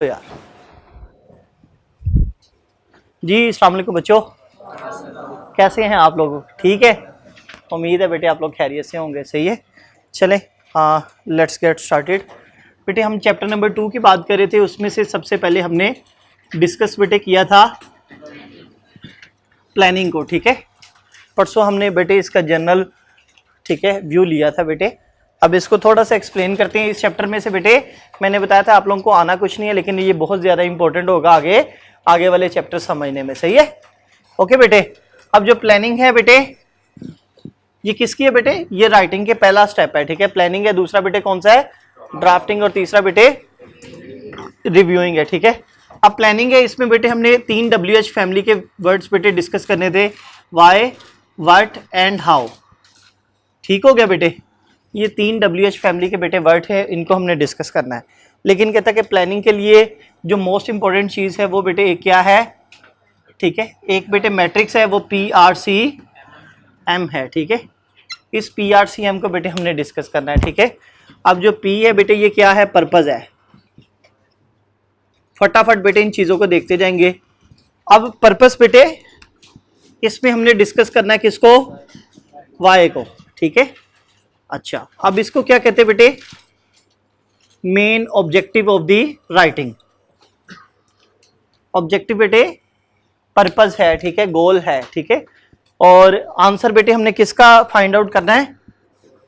तो यार जी अस्सलाम वालेकुम बच्चों, कैसे हैं आप लोग? ठीक है, उम्मीद है बेटे आप लोग खैरियत से होंगे। सही है, चलें लेट्स गेट स्टार्टेड। बेटे हम चैप्टर नंबर 2 की बात कर रहे थे, उसमें से सबसे पहले हमने डिस्कस बेटे किया था प्लानिंग को। ठीक है, परसों हमने बेटे इसका जनरल ठीक है व्यू लिया था बेटे। अब इसको थोड़ा सा एक्सप्लेन करते हैं। इस चैप्टर में से बेटे मैंने बताया था आप लोगों को आना कुछ नहीं है, लेकिन ये बहुत ज़्यादा इंपॉर्टेंट होगा आगे वाले चैप्टर समझने में। सही है, ओके बेटे। अब जो प्लानिंग है बेटे, ये किसकी है बेटे? ये राइटिंग के पहला स्टेप है। ठीक है, प्लानिंग है। दूसरा बेटे कौन सा है? ड्राफ्टिंग। और तीसरा बेटे रिव्यूइंग है। ठीक है, अब प्लानिंग है, इसमें बेटे हमने 3 WH फैमिली के वर्ड्स बेटे डिस्कस करने थे, वाई, व्हाट एंड हाउ। ठीक हो गया बेटे, ये 3 WH फैमिली के बेटे वर्ड है, इनको हमने डिस्कस करना है। लेकिन कहता है कि प्लानिंग के लिए जो मोस्ट इंपॉर्टेंट चीज़ है वो बेटे एक क्या है? ठीक है, एक बेटे मैट्रिक्स है, वो PRCM है। ठीक है, इस PRCM को बेटे हमने डिस्कस करना है। ठीक है, अब जो P है बेटे ये क्या है? पर्पज़ है। फटाफट बेटे इन चीज़ों को देखते जाएंगे। अब पर्पस बेटे इसमें हमने डिस्कस करना है किसको? वाई को। ठीक है, अच्छा अब इसको क्या कहते हैं बेटे? Main objective of the writing. Objective बेटे पर्पस है। ठीक है, गोल है। ठीक है, और आंसर बेटे हमने किसका फाइंड आउट करना है?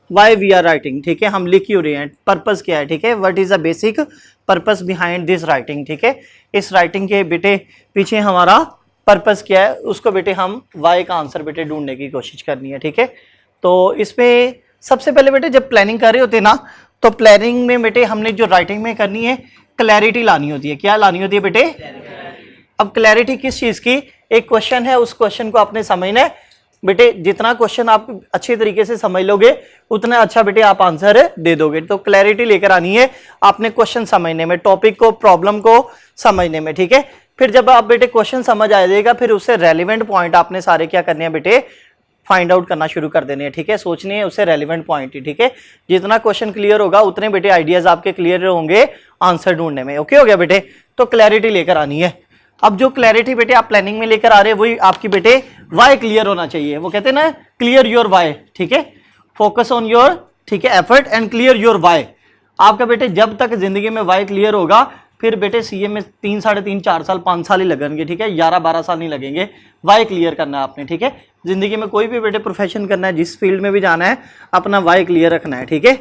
Why we are writing. ठीक है, हम लिख क्यों रहे हैं, पर्पस क्या है? ठीक है, what is the basic purpose behind this writing. ठीक है, इस राइटिंग के बेटे पीछे हमारा पर्पस क्या है, उसको बेटे हम वाई का आंसर बेटे ढूंढने की कोशिश करनी है। ठीक है, तो इसमें सबसे पहले बेटे जब प्लानिंग कर रहे होते हैं ना, तो प्लानिंग में बेटे हमने जो राइटिंग में करनी है क्लैरिटी लानी होती है। क्या लानी होती है बेटे? अब क्लैरिटी किस चीज़ की? एक क्वेश्चन है, उस क्वेश्चन को आपने समझना है बेटे। जितना क्वेश्चन आप अच्छे तरीके से समझ लोगे उतना अच्छा बेटे आप आंसर दे दोगे। तो क्लैरिटी लेकर आनी है आपने क्वेश्चन समझने में, टॉपिक को, प्रॉब्लम को समझने में। ठीक है, फिर जब आप बेटे क्वेश्चन समझ आ जाएगा, फिर उससे रेलिवेंट पॉइंट आपने सारे क्या करने हैं बेटे? फाइंड आउट करना शुरू कर देने हैं। ठीक है, सोचनी है उससे रेलिवेंट पॉइंट ही। ठीक है, जितना क्वेश्चन क्लियर होगा उतने बेटे आइडियाज आपके क्लियर होंगे आंसर ढूंढने में। ओके हो गया बेटे, तो क्लैरिटी लेकर आनी है। अब जो क्लैरिटी बेटे आप प्लानिंग में लेकर आ रहे हैं वही आपकी बेटे वाई क्लियर होना चाहिए। वो कहते हैं ना, क्लियर योर वाई। ठीक है, फोकस ऑन योर ठीक है effort and clear your why. आपका बेटे जब तक जिंदगी में वाई क्लियर होगा, फिर बेटे सीए में 3, साढ़े 3, 4 साल, 5 साल ही लगेंगे। ठीक है, 11-12 साल नहीं लगेंगे। वाई क्लियर करना है आपने। ठीक है, जिंदगी में कोई भी बेटे प्रोफेशन करना है, जिस फील्ड में भी जाना है, अपना वाई क्लियर रखना है। ठीक है,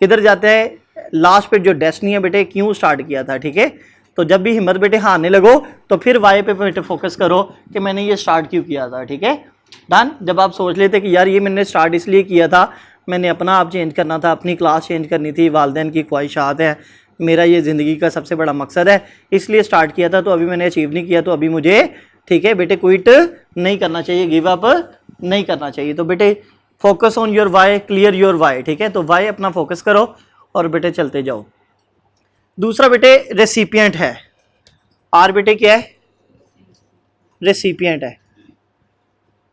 किधर जाते हैं लास्ट पे जो डेस्टिनी है बेटे, क्यों स्टार्ट किया था। ठीक है, तो जब भी हिम्मत बेटे हारने लगो तो फिर वाई पे बेटे फोकस करो कि मैंने ये स्टार्ट क्यों किया था। ठीक है, डन। जब आप सोच लेते कि यार ये मैंने स्टार्ट इसलिए किया था, मैंने अपना आप चेंज करना था, अपनी क्लास चेंज करनी थी, वालिदैन की ख्वाहिशात है, मेरा ये ज़िंदगी का सबसे बड़ा मकसद है, इसलिए स्टार्ट किया था, तो अभी मैंने अचीव नहीं किया, तो अभी मुझे ठीक है बेटे क्विट नहीं करना चाहिए, गिव अप नहीं करना चाहिए। तो बेटे focus on your why, clear your why. ठीक है, तो वाई अपना फोकस करो और बेटे चलते जाओ। दूसरा बेटे रेसिपिएंट है। आर बेटे क्या है? रेसिपिएंट है।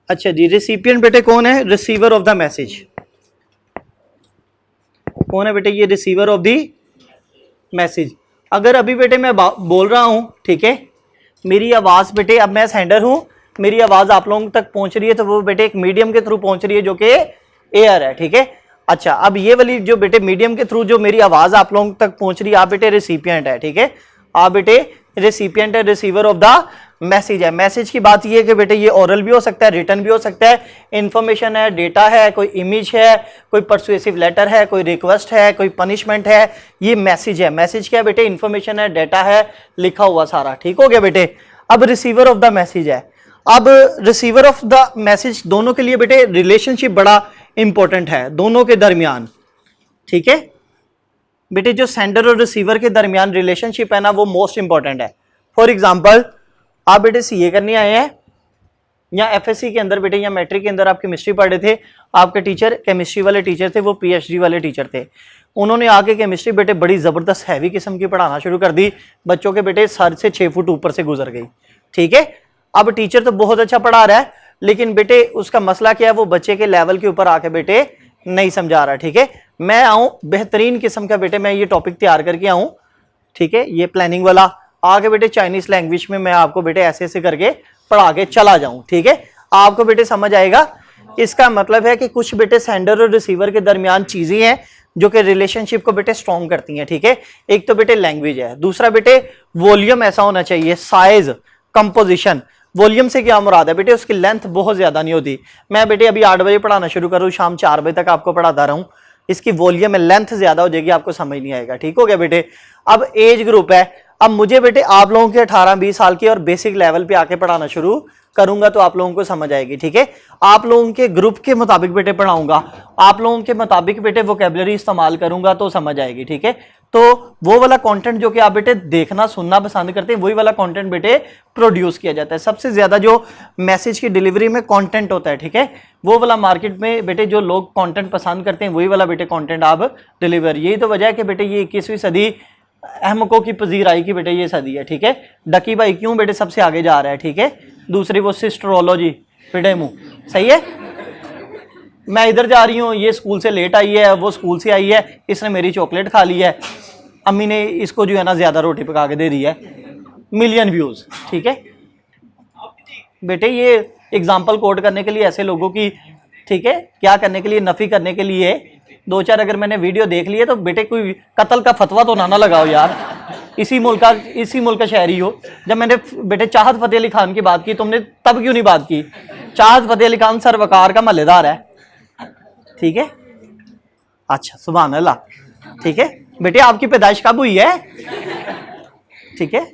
अच्छा जी, रेसिपिएंट बेटे कौन है? Receiver of the message. कौन है बेटे? ये रिसीवर ऑफ द मैसेज। अगर अभी बेटे मैं बोल रहा हूं, ठीक है, मेरी आवाज बेटे, अब मैं सेंडर हूं, मेरी आवाज आप लोगों तक पहुंच रही है, तो वो बेटे एक मीडियम के थ्रू पहुंच रही है जो कि एयर है। ठीक है, अच्छा अब ये वाली जो बेटे मीडियम के थ्रू जो मेरी आवाज आप लोगों तक पहुंच रही है, आप बेटे रेसिपिएंट है। ठीक है, आप बेटे रेसिपिएंट है, रिसीवर ऑफ द मैसेज है। मैसेज की बात ये है कि बेटे ये ओरल भी हो सकता है, रिटन भी हो सकता है, इंफॉर्मेशन है, डेटा है, कोई इमेज है, कोई परसुएसिव लेटर है, कोई रिक्वेस्ट है, कोई पनिशमेंट है, ये मैसेज है। मैसेज क्या है बेटे? इंफॉर्मेशन है, डेटा है, लिखा हुआ सारा। ठीक हो गया बेटे। अब रिसीवर ऑफ द मैसेज है। अब रिसीवर ऑफ द मैसेज दोनों के लिए बेटे रिलेशनशिप बड़ा इंपॉर्टेंट है दोनों के दरमियान। ठीक है बेटे, जो सेंडर और रिसीवर के दरमियान रिलेशनशिप है ना, वो मोस्ट इंपॉर्टेंट है। फॉर एग्जांपल आप बेटे सीए करने आए हैं या एफएससी के अंदर बेटे या मैट्रिक के अंदर आप केमिस्ट्री पढ़ रहे थे, आपके टीचर केमिस्ट्री वाले टीचर थे, वो पीएचडी वाले टीचर थे, उन्होंने आके केमिस्ट्री बेटे बड़ी ज़बरदस्त हैवी किस्म की पढ़ाना शुरू कर दी, बच्चों के बेटे सर से 6 फुट ऊपर से गुजर गई। ठीक है, अब टीचर तो बहुत अच्छा पढ़ा रहा है, लेकिन बेटे उसका मसला क्या है? वो बच्चे के लेवल के ऊपर आके बेटे नहीं समझा रहा। ठीक है, मैं आऊँ बेहतरीन किस्म का बेटे, मैं ये टॉपिक तैयार करके आऊँ, ठीक है, ये प्लानिंग वाला। आगे बेटे चाइनीज लैंग्वेज में मैं आपको बेटे ऐसे ऐसे करके पढ़ा के चला जाऊं, ठीक है, आपको बेटे समझ आएगा। इसका मतलब है कि कुछ बेटे सेंडर और रिसीवर के दरमियान चीजें हैं जो कि रिलेशनशिप को बेटे स्ट्रॉन्ग करती हैं, ठीक है। एक तो बेटे लैंग्वेज है, दूसरा बेटे वॉल्यूम ऐसा होना चाहिए, साइज, कंपोजिशन। वॉल्यूम से क्या मुराद है बेटे, उसकी लेंथ बहुत ज्यादा नहीं होती। मैं बेटे अभी 8 बजे पढ़ाना शुरू करूँ, शाम 4 बजे तक आपको पढ़ाता रहूं, इसकी वॉल्यूम में लेंथ ज्यादा हो जाएगी, आपको समझ नहीं आएगा, ठीक हो गया बेटे। अब एज ग्रुप है, अब मुझे बेटे आप लोगों के 18-20 साल के और बेसिक लेवल पे आके पढ़ाना शुरू करूंगा तो आप लोगों को समझ आएगी, ठीक है। आप लोगों के ग्रुप के मुताबिक बेटे पढ़ाऊंगा, आप लोगों के मुताबिक बेटे वोकैबुलरी इस्तेमाल करूंगा तो समझ आएगी, ठीक है। तो वो वाला कंटेंट जो कि आप बेटे देखना सुनना पसंद करते हैं, वही वाला कंटेंट बेटे प्रोड्यूस किया जाता है। सबसे ज्यादा जो मैसेज की डिलीवरी में कंटेंट होता है, ठीक है, वो वाला मार्केट में बेटे जो लोग कंटेंट पसंद करते हैं वही वाला बेटे कंटेंट आप डिलीवर। यही तो वजह है कि बेटे ये 21वीं सदी अहमकों की पजीराई की बेटे ये सदी है, ठीक है। डकी भाई क्यों बेटे सबसे आगे जा रहा है, ठीक है। दूसरी वो सिस्ट्रोलॉजी, पिड़े मुंह, सही है। मैं इधर जा रही हूँ, ये स्कूल से लेट आई है, वो स्कूल से आई है, इसने मेरी चॉकलेट खा ली है, अम्मी ने इसको जो है ना ज्यादा रोटी पका के दे दी है, मिलियन व्यूज, ठीक है बेटे। ये एग्जाम्पल कोट करने के लिए ऐसे लोगों की, ठीक है, क्या करने के लिए, नफी करने के लिए 2-4 अगर मैंने वीडियो देख ली है तो बेटे कोई कत्ल का फतवा तो ना लगाओ यार। इसी मुल्क का शहरी हो। जब मैंने बेटे चाहत फतेह अली खान की बात की, तुमने तब क्यों नहीं बात की? चाहत फतेह अली खान सर वकार का महल्लेदार है, ठीक है। अच्छा सुभान अल्लाह, ठीक है बेटे। आपकी पैदाइश कब हुई है, ठीक है।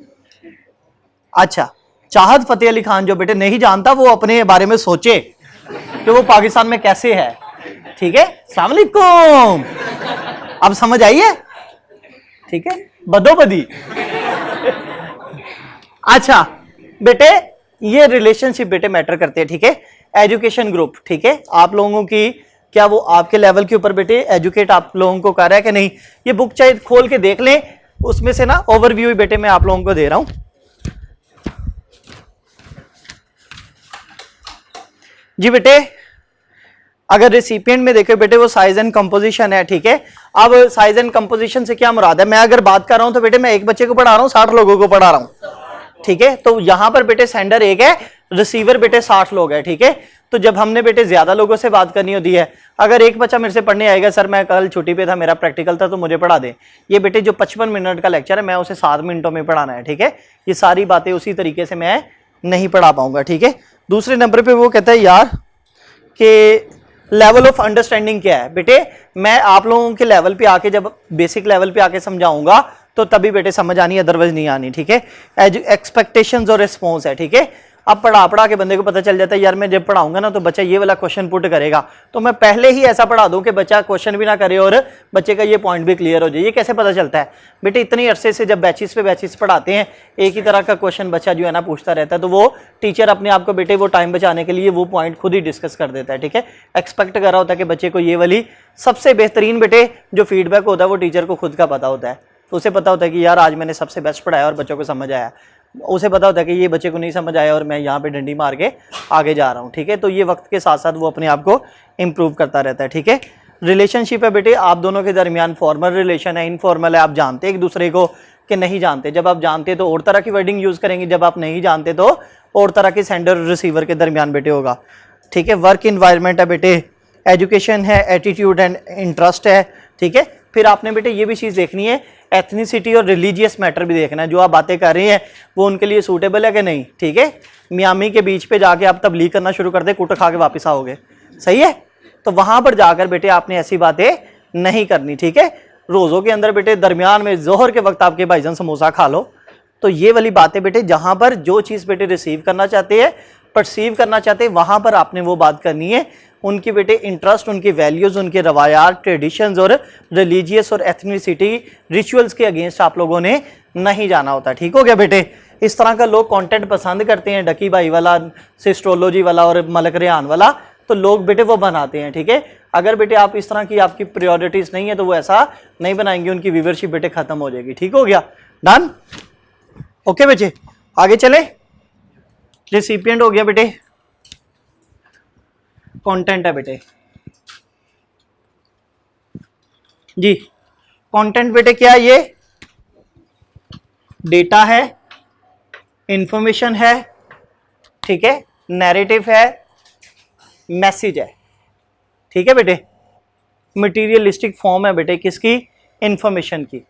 अच्छा, चाहत फतेह अली खान जो बेटे नहीं जानता वो अपने बारे में सोचे कि वो पाकिस्तान में कैसे है, ठीक है। अस्सलाम वालेकुम, अब समझ आई है, ठीक है, बदोबदी। अच्छा बेटे, ये रिलेशनशिप बेटे मैटर करते हैं, ठीक है। एजुकेशन ग्रुप, ठीक है, आप लोगों की क्या वो आपके लेवल के ऊपर बेटे एजुकेट आप लोगों को कर रहा है कि नहीं? ये बुक चाहे खोल के देख लें, उसमें से ना ओवरव्यू बेटे मैं आप लोगों को दे रहा हूं जी बेटे। अगर रेसिपिएंट में देखे बेटे वो साइज एंड कंपोजिशन है, ठीक है। अब साइज एंड कंपोजिशन से क्या मुराद है? मैं अगर बात कर रहा हूं तो बेटे मैं एक बच्चे को पढ़ा रहा हूं, 60 लोगों को पढ़ा रहा हूं, ठीक है। तो यहां पर बेटे सेंडर एक है, रिसीवर बेटे 60 लोग हैं, ठीक है। तो जब हमने बेटे ज्यादा लोगों से बात करनी होती है, अगर एक बच्चा मेरे से पढ़ने आएगा, सर मैं कल छुट्टी पे था, मेरा प्रैक्टिकल था तो मुझे पढ़ा दे, ये बेटे जो 55 मिनट का लेक्चर है मैं उसे 7 मिनटों में पढ़ाना है, ठीक है। ये सारी बातें उसी तरीके से मैं नहीं पढ़ा पाऊंगा, ठीक है। दूसरे नंबर पे वो कहता है यार कि लेवल ऑफ अंडरस्टैंडिंग क्या है बेटे? मैं आप लोगों के लेवल पे आके जब बेसिक लेवल पे आके समझाऊंगा तो तभी बेटे समझ आनी, अदरवाइज नहीं आनी, ठीक है। एक्सपेक्टेशंस और रिस्पॉन्स है, ठीक है। अब पढ़ा के बंदे को पता चल जाता है यार मैं जब पढ़ाऊंगा ना तो बच्चा ये वाला क्वेश्चन पुट करेगा, तो मैं पहले ही ऐसा पढ़ा दूं कि बच्चा क्वेश्चन भी ना करे और बच्चे का ये पॉइंट भी क्लियर हो जाए। ये कैसे पता चलता है बेटे? इतनी अरसे से जब बैचेस पे बैचेस पढ़ाते हैं, एक ही तरह का क्वेश्चन बच्चा जो है ना पूछता रहता है, तो वो टीचर अपने आप को बेटे वो टाइम बचाने के लिए वो पॉइंट खुद ही डिस्कस कर देता है, ठीक है। एक्सपेक्ट कर रहा होता है कि बच्चे को ये वाली सबसे बेहतरीन बेटे जो फीडबैक होता है वो टीचर को खुद का पता होता है, तो उसे पता होता है कि यार आज मैंने सबसे बेस्ट पढ़ाया और बच्चों को समझ आया। उसे पता होता है कि ये बच्चे को नहीं समझ आया और मैं यहाँ पे डंडी मार के आगे जा रहा हूँ, ठीक है। तो ये वक्त के साथ साथ वो अपने आप को इम्प्रूव करता रहता है, ठीक है। रिलेशनशिप है बेटे आप दोनों के दरमियान, फॉर्मल रिलेशन है, इनफॉर्मल है, आप जानते एक दूसरे को कि नहीं जानते। जब आप जानते तो और तरह की वर्डिंग यूज करेंगे, जब आप नहीं जानते तो और तरह की सेंडर रिसीवर के दरमियान बेटे होगा, ठीक है। वर्क इन्वायरमेंट है बेटे, एजुकेशन है, एटीट्यूड एंड इंटरेस्ट है, ठीक है। फिर आपने बेटे ये भी चीज़ देखनी है, एथनिसिटी और रिलीजियस मैटर भी देखना है। जो आप बातें कर रही हैं वो उनके लिए सूटेबल है कि नहीं, ठीक है। मियामी के बीच पे जाके आप तबलीग करना शुरू कर दे, कुट खा के वापस आओगे, सही है। तो वहां पर जाकर बेटे आपने ऐसी बातें नहीं करनी, ठीक है। रोज़ों के अंदर बेटे दरमियान में जोहर के वक्त आपके भाईजान समोसा खा लो, तो ये वाली बातें बेटे जहां पर जो चीज़ बेटे रिसीव करना चाहते हैं, परसीव करना चाहते हैं, वहां पर आपने वो बात करनी है। उनकी बेटे इंटरेस्ट, उनकी वैल्यूज़, उनके रवायात, ट्रेडिशंस और रिलीजियस और एथनिसिटी रिचुअल्स के अगेंस्ट आप लोगों ने नहीं जाना होता, ठीक हो गया बेटे। इस तरह का लोग कंटेंट पसंद करते हैं, डकी भाई वाला, सिस्ट्रोलॉजी वाला और मलक रेहान वाला, तो लोग बेटे वो बनाते हैं, ठीक है। अगर बेटे आप इस तरह की आपकी प्रायोरिटीज़ नहीं है तो वो ऐसा नहीं बनाएंगे, उनकी व्यूवरशिप बेटे खत्म हो जाएगी, ठीक हो गया, डन, ओके बेटे। आगे चले, रेसिपिएंट हो गया बेटे, कंटेंट है बेटे जी। कंटेंट बेटे क्या है? ये डेटा है, इंफॉर्मेशन है, ठीक है, नैरेटिव है, मैसेज है, ठीक है बेटे। मटीरियलिस्टिक फॉर्म है बेटे किसकी, इंफॉर्मेशन की।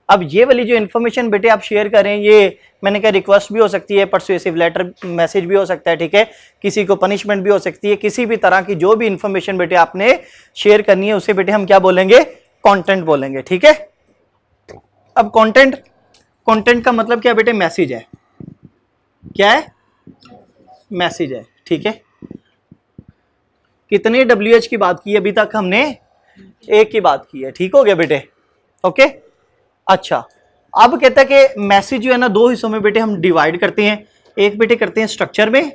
अब ये वाली जो इन्फॉर्मेशन बेटे आप शेयर करें, ये मैंने कहा रिक्वेस्ट भी हो सकती है, परसुएसिव लेटर मैसेज भी हो सकता है, ठीक है, किसी को पनिशमेंट भी हो सकती है, किसी भी तरह की जो भी इन्फॉर्मेशन बेटे आपने शेयर करनी है उसे बेटे हम क्या बोलेंगे, कंटेंट बोलेंगे, ठीक है। अब कंटेंट का मतलब क्या बेटे, मैसेज है, क्या है, मैसेज है, ठीक है। कितने WH की बात की अभी तक हमने, एक की बात की है, ठीक हो गया बेटे, ओके। अच्छा, अब कहता है कि मैसेज जो है ना दो हिस्सों में बेटे हम डिवाइड करते हैं, एक बेटे करते हैं स्ट्रक्चर में,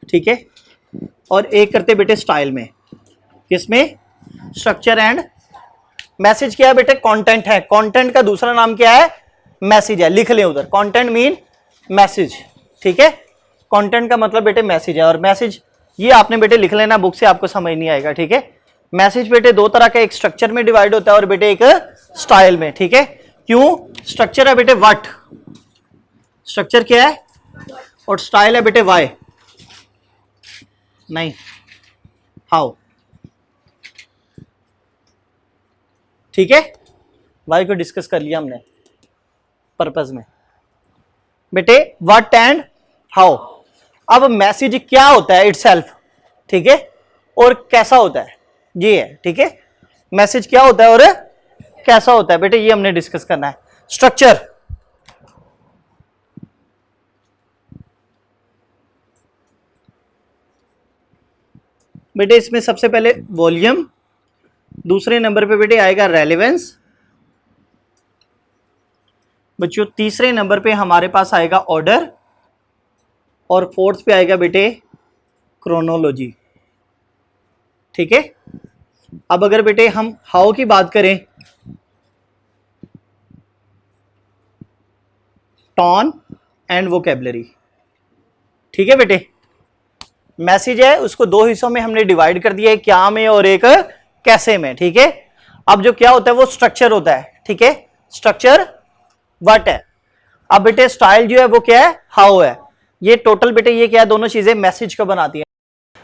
ठीक है, और एक करते हैं बेटे स्टाइल में। किसमें, स्ट्रक्चर एंड मैसेज क्या है बेटे, कंटेंट है, कंटेंट का दूसरा नाम क्या है, मैसेज है, लिख लें उधर, कंटेंट मीन मैसेज, ठीक है। कंटेंट का मतलब बेटे मैसेज है, और मैसेज ये आपने बेटे लिख लेना, बुक से आपको समझ नहीं आएगा, ठीक है। मैसेज बेटे दो तरह का, एक स्ट्रक्चर में डिवाइड होता है और बेटे एक स्टाइल में, ठीक है। क्यों, स्ट्रक्चर है बेटे व्हाट, स्ट्रक्चर क्या है, और स्टाइल है बेटे व्हाई, नहीं हाउ, ठीक है। व्हाई को डिस्कस कर लिया हमने पर्पस में बेटे, व्हाट एंड हाउ। अब मैसेज क्या होता है इटसेल्फ, ठीक है, और कैसा होता है, ये है, ठीक है। मैसेज क्या होता है और कैसा होता है बेटे, ये हमने डिस्कस करना है। स्ट्रक्चर, बेटे इसमें सबसे पहले वॉल्यूम, दूसरे नंबर पे बेटे आएगा रेलेवेंस, बच्चों तीसरे नंबर पे हमारे पास आएगा ऑर्डर, और फोर्थ पे आएगा बेटे क्रोनोलॉजी, ठीक है। अब अगर बेटे हम हाउ की बात करें, टॉन एंड वोकैबुलरी, ठीक है बेटे। मैसेज है उसको दो हिस्सों में हमने डिवाइड कर दिया है, क्या में और एक कैसे में, ठीक है। अब जो क्या होता है वो स्ट्रक्चर होता है, ठीक है, स्ट्रक्चर व्हाट है। अब बेटे स्टाइल जो है वो क्या है, हाउ है। ये टोटल बेटे ये क्या है, दोनों चीजें मैसेज को बनाती हैं,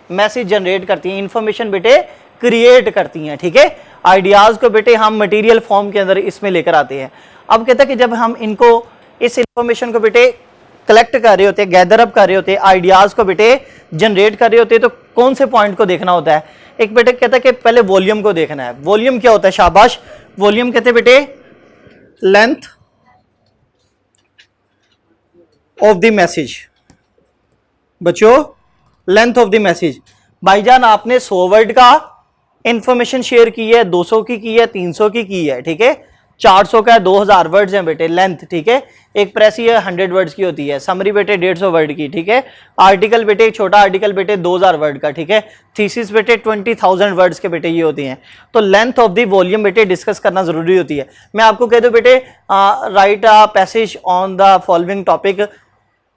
मैसेज जनरेट करती हैं, इंफॉर्मेशन बेटे क्रिएट करती हैं, ठीक है। आइडियाज को बेटे हम मटेरियल फॉर्म के अंदर इसमें लेकर आते हैं। अब कहता है कि जब हम इनको, इस इंफॉर्मेशन को बेटे कलेक्ट कर रहे होते हैं, गैदर अप कर रहे होते हैं, आइडियाज को बेटे जनरेट कर रहे होते हैं, तो कौन से पॉइंट को देखना होता है। एक बेटे कहता है कि पहले वॉल्यूम को देखना है। वॉल्यूम क्या होता है, शाबाश, वॉल्यूम कहते हैं बेटे लेंथ ऑफ द मैसेज, बच्चों लेंथ ऑफ द मैसेज। भाईजान आपने 100 वर्ड का इंफॉर्मेशन शेयर की है, 200 की है, 300 की है, ठीक है, 400 का है, 2000 वर्ड्स हैं बेटे लेंथ, ठीक है। एक प्रेस ये 100 वर्ड्स की होती है, समरी बेटे 150 वर्ड की, ठीक है। आर्टिकल बेटे एक छोटा आर्टिकल बेटे 2000 वर्ड का, ठीक है। थीसिस बेटे 20,000 वर्ड्स के बेटे ये होती हैं। तो लेंथ ऑफ द वॉल्यूम बेटे डिस्कस करना जरूरी होती है। मैं आपको कह दूं बेटे right a passage on the following topic,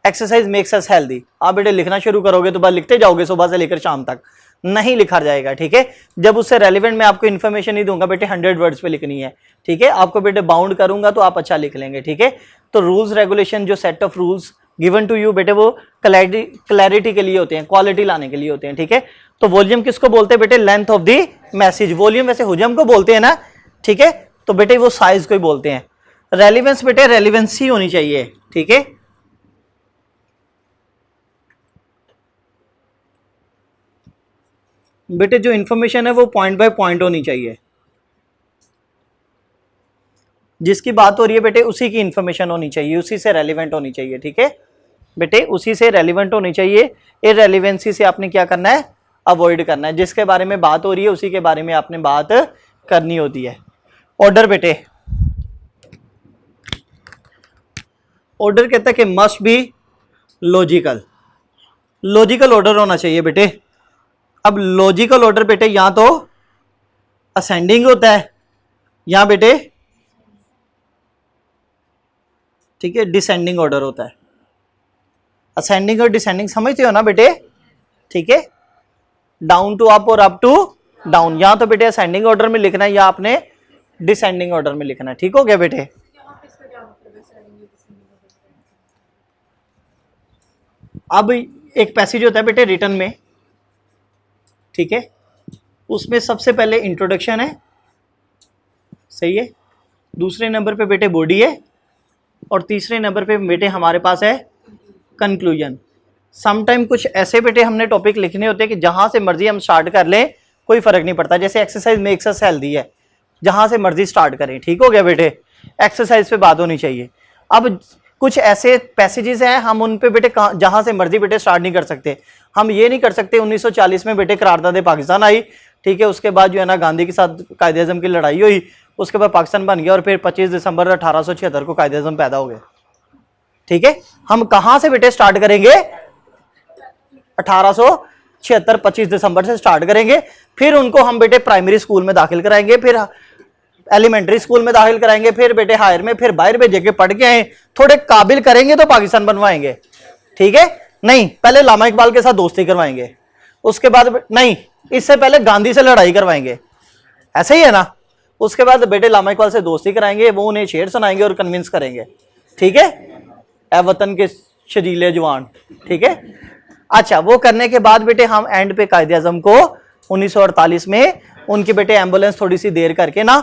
exercise makes us healthy. आप बेटे लिखना शुरू करोगे तो बस लिखते जाओगे सुबह से लेकर शाम तक, नहीं लिखा जाएगा, ठीक है। जब उससे रेलिवेंट मैं आपको इन्फॉर्मेशन नहीं दूंगा बेटे 100 वर्ड्स पे लिखनी है, ठीक है। आपको बेटे बाउंड करूंगा तो आप अच्छा लिख लेंगे, ठीक है। तो रूल्स रेगुलेशन, जो set of rules given to you बेटे वो क्लैरिटी के लिए होते हैं, क्वालिटी लाने के लिए होते हैं, ठीक है। तो वॉल्यूम किसको बोलते हैं बेटे, length of the message. Volume वैसे हुजम को बोलते हैं ना, ठीक है, तो बेटे वो साइज को ही बोलते हैं। रेलिवेंस बेटे रेलिवेंसी होनी चाहिए, ठीक है। बेटे जो इंफॉर्मेशन है वो पॉइंट बाय पॉइंट होनी चाहिए, जिसकी बात हो रही है बेटे उसी की इंफॉर्मेशन होनी चाहिए, उसी से रेलिवेंट होनी चाहिए, ठीक है बेटे, उसी से रेलिवेंट होनी चाहिए। इररेलेवेंसी से आपने क्या करना है, अवॉइड करना है। जिसके बारे में बात हो रही है उसी के बारे में आपने बात करनी होती है। ऑर्डर बेटे, ऑर्डर कहता है कि must be logical, logical order होना चाहिए बेटे। अब लॉजिकल ऑर्डर बेटे यहां तो असेंडिंग होता है, यहां बेटे ठीक है डिसेंडिंग ऑर्डर होता है। असेंडिंग और डिसेंडिंग समझते हो ना बेटे, ठीक है, डाउन टू अप और अप टू डाउन। यहां तो बेटे असेंडिंग ऑर्डर में लिखना है या आपने डिसेंडिंग ऑर्डर में लिखना है, ठीक हो गया बेटे। अब एक पैसेज होता है बेटे रिटर्न में, ठीक है, उसमें सबसे पहले इंट्रोडक्शन है, सही है, दूसरे नंबर पे बेटे बॉडी है, और तीसरे नंबर पे बेटे हमारे पास है कंक्लूजन। समटाइम कुछ ऐसे बेटे हमने टॉपिक लिखने होते हैं कि जहां से मर्जी हम स्टार्ट कर लें कोई फर्क नहीं पड़ता, जैसे एक्सरसाइज मेक्स अस हेल्दी है, जहां से मर्जी स्टार्ट करें, ठीक हो गया बेटे, एक्सरसाइज पे बात होनी चाहिए। अब कुछ ऐसे पैसेजेस हैं हम उन पे बेटे जहां से मर्जी बेटे स्टार्ट नहीं कर सकते। हम ये नहीं कर सकते 1940 में बेटे करारदाद पाकिस्तान आई, ठीक है, उसके बाद जो है ना गांधी के साथ कायदे आज़म की लड़ाई हुई, उसके बाद पाकिस्तान बन गया, और फिर 25 दिसंबर 1876 को कायदे आज़म पैदा हो गए, ठीक है। हम कहां से बेटे स्टार्ट करेंगे, 1876 25 दिसंबर से स्टार्ट करेंगे, फिर उनको हम बेटे प्राइमरी स्कूल में दाखिल कराएंगे, फिर एलिमेंट्री स्कूल में दाखिल कराएंगे, फिर बेटे हायर में, फिर बाहर भेजेंगे, पढ़ के आए, थोड़े काबिल करेंगे तो पाकिस्तान बनवाएंगे, ठीक है। नहीं, पहले लामा इकबाल के साथ दोस्ती करवाएंगे, उसके बाद नहीं, इससे पहले गांधी से लड़ाई करवाएंगे, ऐसे ही है ना, उसके बाद बेटे लामा इकबाल से दोस्ती कराएंगे, वो उन्हें शेर सुनाएंगे और कन्विंस करेंगे, ठीक है, ए वतन के शजीले जवान, ठीक है। अच्छा, वो करने के बाद बेटे हम एंड पे कायदे आज़म को 1948 में उनकी बेटे एम्बुलेंस थोड़ी सी देर करके ना,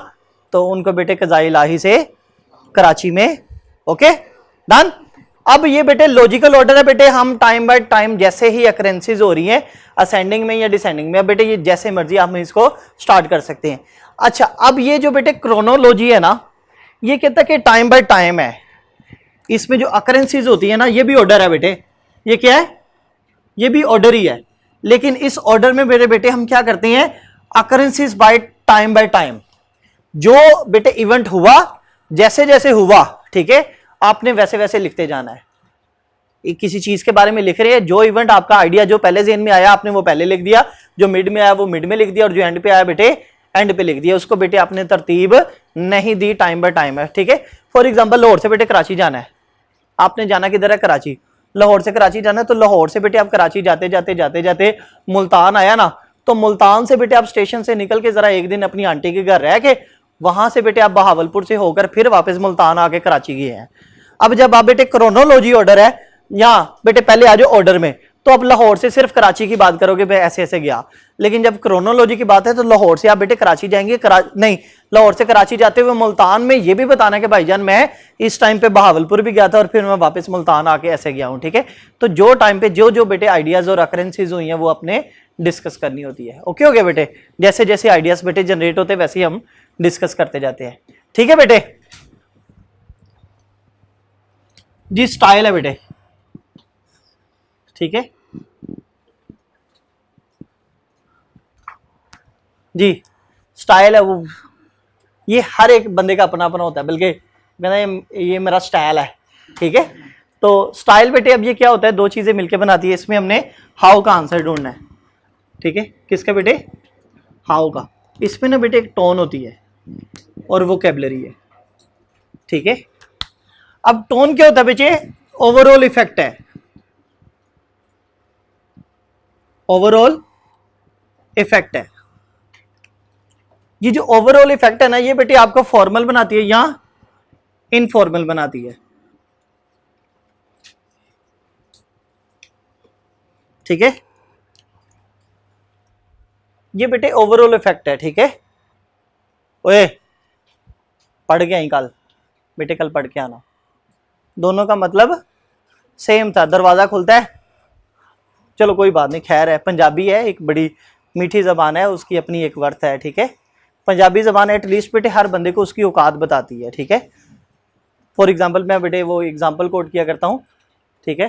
तो उनको बेटे कज़ाई इलाही से कराची में, ओके डन। अब ये बेटे लॉजिकल ऑर्डर है बेटे, हम टाइम बाय टाइम जैसे ही अकरेंसेज हो रही हैं असेंडिंग में या डिसेंडिंग में, अब बेटे ये जैसे मर्जी हम इसको स्टार्ट कर सकते हैं। अच्छा, अब ये जो बेटे क्रोनोलॉजी है ना, ये कहता है कि टाइम बाय टाइम है, इसमें जो अकरेंसेज होती है ना, ये भी ऑर्डर है बेटे, ये क्या है, ये भी ऑर्डर ही है, लेकिन इस ऑर्डर में मेरे बेटे हम क्या करते हैं, अकरेंसेज बाय टाइम, जो बेटे इवेंट हुआ जैसे जैसे हुआ, ठीक है, आपने वैसे वैसे लिखते जाना है। किसी चीज के बारे में लिख रहे हैं, जो इवेंट आपका आइडिया जो पहले ज़हन में आया आपने वो पहले लिख दिया, जो मिड में आया वो मिड में लिख दिया, और जो एंड पे आया बेटे एंड पे लिख दिया, उसको बेटे आपने तरतीब नहीं दी, टाइम बाय टाइम है, ठीक है। फॉर एग्जांपल लाहौर से बेटे कराची जाना है, आपने जाना किधर है, कराची, लाहौर से कराची जाना है, तो लाहौर से बेटे आप कराची जाते जाते जाते जाते मुल्तान आया ना, तो मुल्तान से बेटे आप स्टेशन से निकल के जरा एक दिन अपनी आंटी के घर रह के, वहां से बेटे आप बहावलपुर से होकर फिर वापस मुल्तान आके कराची गए हैं। अब जब आप बेटे क्रोनोलॉजी ऑर्डर है, या बेटे पहले आ जाओ ऑर्डर में, तो आप लाहौर से सिर्फ कराची की बात करोगे भाई ऐसे ऐसे गया, लेकिन जब क्रोनोलॉजी की बात है तो लाहौर से आप बेटे कराची जाएंगे, नहीं, लाहौर से कराची जाते हुए मुल्तान में ये भी बताना कि भाईजान मैं इस टाइम पे बहावलपुर भी गया था और फिर मैं वापस मुल्तान आके ऐसे गया हूं, ठीक है। तो जो टाइम पे जो जो बेटे आइडियाज और अकरेंसेज हुई हैं वो अपने डिस्कस करनी होती है, ओके हो गया बेटे, जैसे जैसे आइडियाज बेटे जनरेट होते वैसे ही हम डिस्कस करते जाते हैं, ठीक है बेटे जी। स्टाइल है बेटे, ठीक है जी, स्टाइल है वो, ये हर एक बंदे का अपना अपना होता है, बल्कि मैंने ये मेरा स्टाइल है, ठीक है। तो स्टाइल बेटे अब ये क्या होता है, दो चीजें मिलकर बनाती है, इसमें हमने हाउ का आंसर ढूंढना है, ठीक है, किसका बेटे, हाउ का। इसमें ना बेटे एक टोन होती है और वोकैबुलरी है, ठीक है। अब टोन क्या होता है बेटे, ओवरऑल इफेक्ट है, ओवरऑल इफेक्ट है। ये जो ओवरऑल इफेक्ट है ना, ये बेटे आपको फॉर्मल बनाती है या इनफॉर्मल बनाती है, ठीक है। ये बेटे ओवरऑल इफेक्ट है, ठीक है। ओए पढ़ के आई कल बेटे, कल पढ़ के आना, दोनों का मतलब सेम था, दरवाजा खुलता है, चलो कोई बात नहीं, खैर है, पंजाबी है, एक बड़ी मीठी जबान है, उसकी अपनी एक वर्थ है, ठीक है। पंजाबी जबान एटलीस्ट बेटे हर बंदे को उसकी औकात बताती है, ठीक है। फॉर एग्जांपल मैं बेटे वो एग्जांपल कोट किया करता हूँ, ठीक है।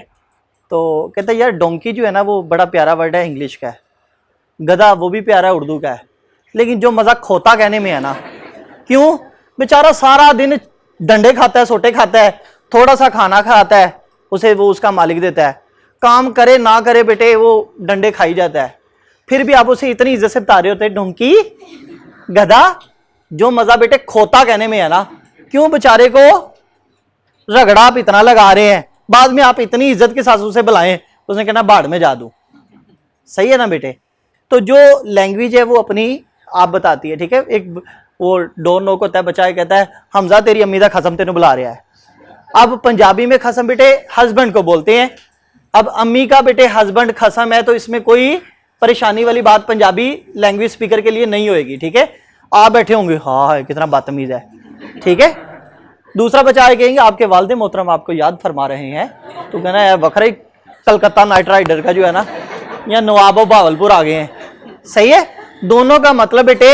तो कहता है यार डोंकी जो है ना वो बड़ा प्यारा वर्ड है, इंग्लिश का है, गधा वो भी प्यारा है, उर्दू का है, लेकिन जो मज़ा खोता कहने में है ना, क्यों, बेचारा सारा दिन डंडे खाता है, सोटे खाता है, थोड़ा सा खाना खाता है, उसे वो उसका मालिक देता है, काम करे ना करे बेटे वो डंडे खाई जाता है, फिर भी आप उसे इतनी इज्जत से बता रहे होते हैं डोंकी गधा, जो मजा बेटे खोता कहने में है ना, क्यों बेचारे को रगड़ा आप इतना लगा रहे हैं, बाद में आप इतनी इज्जत के साथ उसे बुलाएं, उसने कहना बाढ़ में जा दूं, सही है ना बेटे। तो जो लैंग्वेज है वो अपनी आप बताती है, ठीक है। एक वो डोर नोक होता है, बच्चा कहता है हमजा तेरी अम्मी दा खसम तेन बुला रहा है। अब पंजाबी में खसम बेटे हस्बैंड को बोलते हैं, अब अम्मी का बेटे हस्बैंड खसम है, तो इसमें कोई परेशानी वाली बात पंजाबी लैंग्वेज स्पीकर के लिए नहीं होएगी, ठीक है। आप बैठे होंगे हाँ कितना बदतमीज है, ठीक है। दूसरा बच्चा आए कहेंगे आपके वालिद मोहतरम आपको याद फरमा रहे हैं, तो कहना यार बखरा ही कलकत्ता नाइट राइडर का जो है ना, या नवाबो भावलपुर आ गए हैं, सही है। दोनों का मतलब बेटे